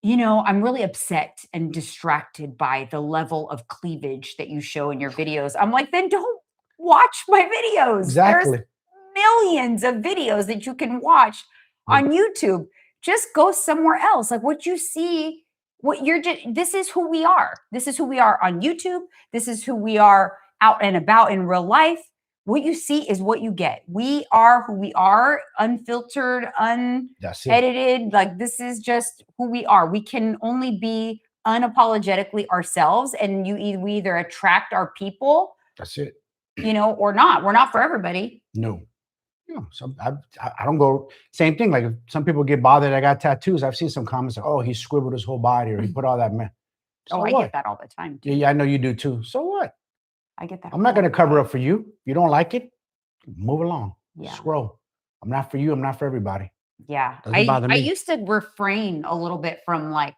A: I'm really upset and distracted by the level of cleavage that you show in your videos. I'm like, then don't watch my videos.
B: Exactly.
A: There's millions of videos that you can watch on YouTube. Just go somewhere else. Like, what you see, this is who we are. This is who we are on YouTube. This is who we are out and about in real life. What you see is what you get. We are who we are, unfiltered, unedited. Like, this is just who we are. We can only be unapologetically ourselves, and we either attract our people.
B: That's it.
A: Or not. We're not for everybody.
B: No. So I don't go. Same thing. Like, if some people get bothered, I got tattoos. I've seen some comments like, "Oh, he scribbled his whole body, or he put all that."
A: So I get that all the time too.
B: Yeah, I know you do too. So what?
A: I get that.
B: I'm not going to cover up for you. If you don't like it, move along.
A: Yeah.
B: Scroll. I'm not for you. I'm not for everybody.
A: Yeah.
B: Doesn't bother me.
A: I used to refrain a little bit from like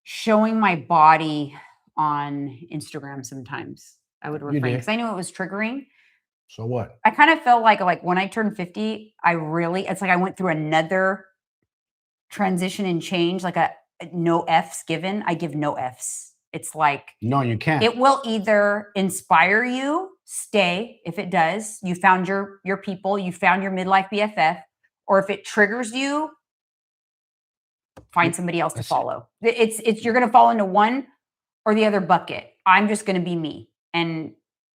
A: showing my body on Instagram sometimes. I would refrain because I knew it was triggering.
B: So what?
A: I kind of felt like when I turned 50, it's like I went through another transition and change, like a no F's given. I give no F's. It's like,
B: no, you can't.
A: It will either inspire you, stay. If it does, you found your people, you found your midlife BFF, or if it triggers you, find somebody else to follow. It's you're going to fall into one or the other bucket. I'm just going to be me. And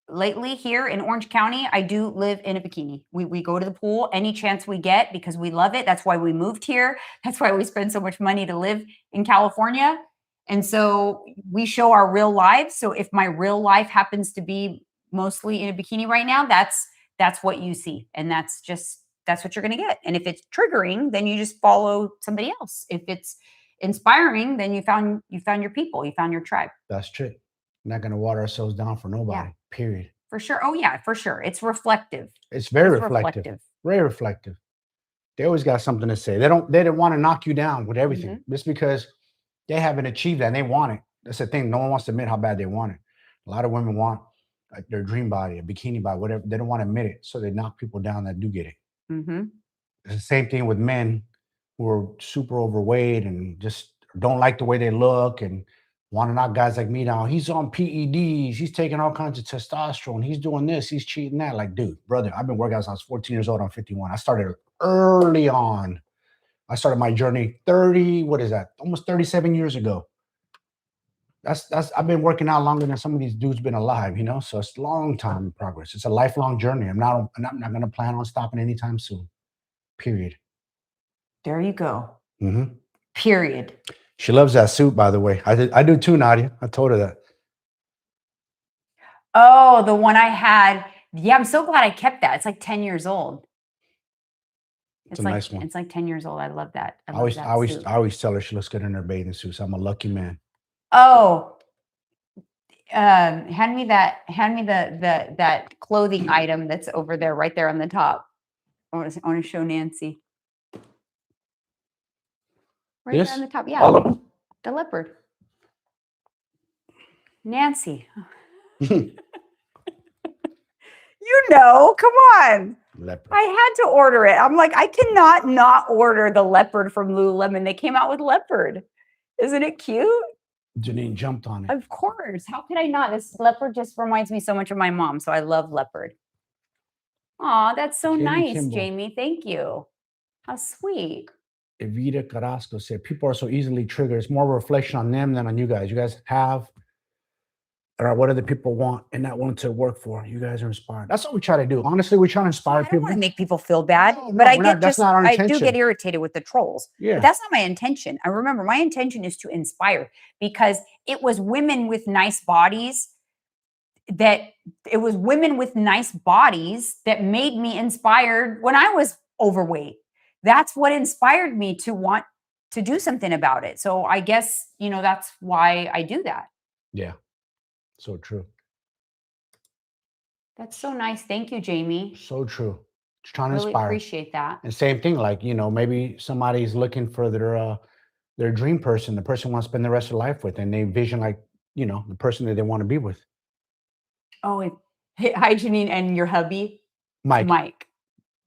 A: lately here in Orange County, I do live in a bikini. We go to the pool any chance we get because we love it. That's why we moved here. That's why we spend so much money to live in California. And so we show our real lives. So if my real life happens to be mostly in a bikini right now, that's what you see. And that's what you're going to get. And if it's triggering, then you just follow somebody else. If it's inspiring, then you found your people, you found your tribe.
B: That's true. We're not going to water ourselves down for nobody, period.
A: For sure. Oh yeah, for sure. It's reflective.
B: It's very reflective. Very reflective. They always got something to say. They didn't want to knock you down with everything just because they haven't achieved that and they want it. That's the thing. No one wants to admit how bad they want it. A lot of women want their dream body, a bikini body, whatever. They don't want to admit it, so they knock people down that do get it.
A: Mm-hmm.
B: It's the same thing with men who are super overweight and just don't like the way they look and want to knock guys like me down. He's on PEDs. He's taking all kinds of testosterone. He's doing this. He's cheating that. Like, dude, brother, I've been working out since I was 14 years old. I'm 51. I started early on. I started my journey almost 37 years ago. I've been working out longer than some of these dudes been alive, you know? So it's a long time in progress. It's a lifelong journey. I'm not going to plan on stopping anytime soon. Period.
A: There you go.
B: Mm-hmm.
A: Period.
B: She loves that suit, by the way. I do too, Nadia. I told her that.
A: Oh, the one I had. Yeah, I'm so glad I kept that. It's like 10 years old.
B: It's a nice one.
A: It's like 10 years old. I love that.
B: I always tell her she looks good in her bathing suit. So I'm a lucky man.
A: Oh, hand me that clothing item that's over there, right there on the top. I want to show Nancy. Right there on the top. Yeah.
B: All of them.
A: The leopard. Nancy. Come on.
B: Leopard.
A: I had to order it. I'm like, I cannot not order the leopard from Lululemon. They came out with leopard. Isn't it cute?
B: Janine jumped on it.
A: Of course. How could I not? This leopard just reminds me so much of my mom. So I love leopard. Aw, that's so nice,
B: Kimball.
A: Jamie. Thank you. How sweet.
B: Evita Carrasco said, people are so easily triggered. It's more of a reflection on them than on you guys. You guys have, or what other people want and not willing to work for. You guys are inspired. That's what we try to do. Honestly, we try to inspire people.
A: I don't want to make people feel bad,
B: No,
A: but
B: that's not our
A: I
B: intention.
A: do get irritated with the trolls.
B: Yeah.
A: But that's not my intention. I remember my intention is to inspire, because it was women with nice bodies that made me inspired when I was overweight. That's what inspired me to want to do something about it. So I guess, that's why I do that.
B: Yeah. So true.
A: That's so nice. Thank you, Jamie.
B: So true. Just trying to
A: Really
B: inspire.
A: appreciate that.
B: And same thing, like, maybe somebody's looking for their dream person, the person wants to spend the rest of their life with, and they vision like, the person that they want to be with.
A: Oh, hi, Janine, and your hubby? Mike.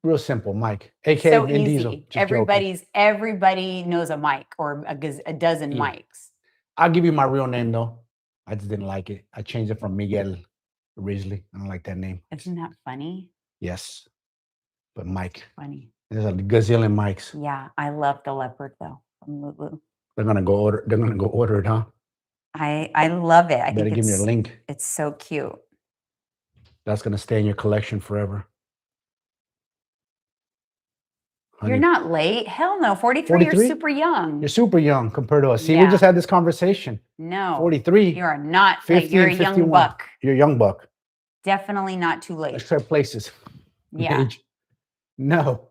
B: Real simple, Mike. AKA
A: So
B: Vin
A: easy.
B: Diesel.
A: Everybody knows a Mike or a dozen Mikes.
B: I'll give you my real name though. I just didn't like it. I changed it from Miguel originally. I don't like that name.
A: Isn't that funny?
B: Yes. But Mike.
A: Funny.
B: There's a gazillion Mikes.
A: Yeah, I love the leopard though from Lulu.
B: They're gonna go order it, huh?
A: I love it. I
B: better
A: think
B: give me a link.
A: It's so cute.
B: That's gonna stay in your collection forever.
A: You're not late. Hell no. 43, you're super young.
B: You're super young compared to us. See,
A: Yeah.
B: we just had this conversation.
A: No.
B: 43.
A: You are not
B: 50,
A: late. You're a
B: 51.
A: young buck.
B: You're a young buck.
A: Definitely not too late.
B: Except places.
A: Yeah.
B: Age. No.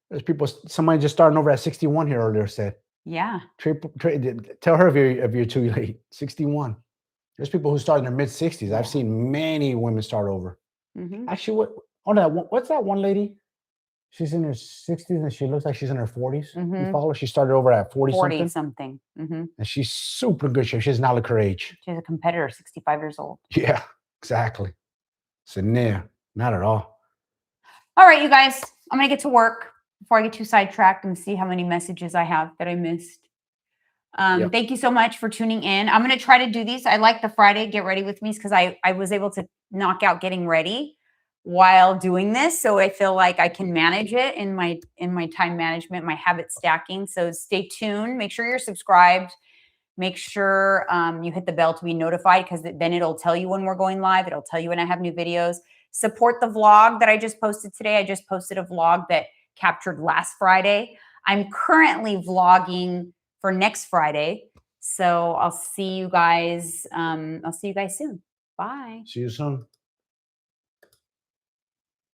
B: There's people, somebody just starting over at 61 here earlier said.
A: Yeah.
B: Tell her if you're too late. 61. There's people who start in their mid 60s. I've seen many women start over.
A: Mm-hmm.
B: Actually, what's that one lady? She's in her 60s and she looks like she's in her 40s.
A: Mm-hmm.
B: You follow her? She started over at 40
A: something. Mm-hmm.
B: And she's super good shape. She does not look her age.
A: She's a competitor, 65 years old.
B: Yeah, exactly. So, nah, not at all.
A: All right, you guys, I'm going to get to work before I get too sidetracked and see how many messages I have that I missed.
B: Yep.
A: Thank you so much for tuning in. I'm going to try to do these. I like the Friday Get Ready With Me because I was able to knock out getting ready while doing this. So I feel like I can manage it in my time management, my habit stacking. So stay tuned. Make sure you're subscribed. Make sure you hit the bell to be notified, because then it'll tell you when we're going live. It'll tell you when I have new videos. Support the vlog that I just posted today. I just posted a vlog that captured last Friday. I'm currently vlogging for next Friday. So I'll see you guys. I'll see you guys soon. Bye.
B: See you soon.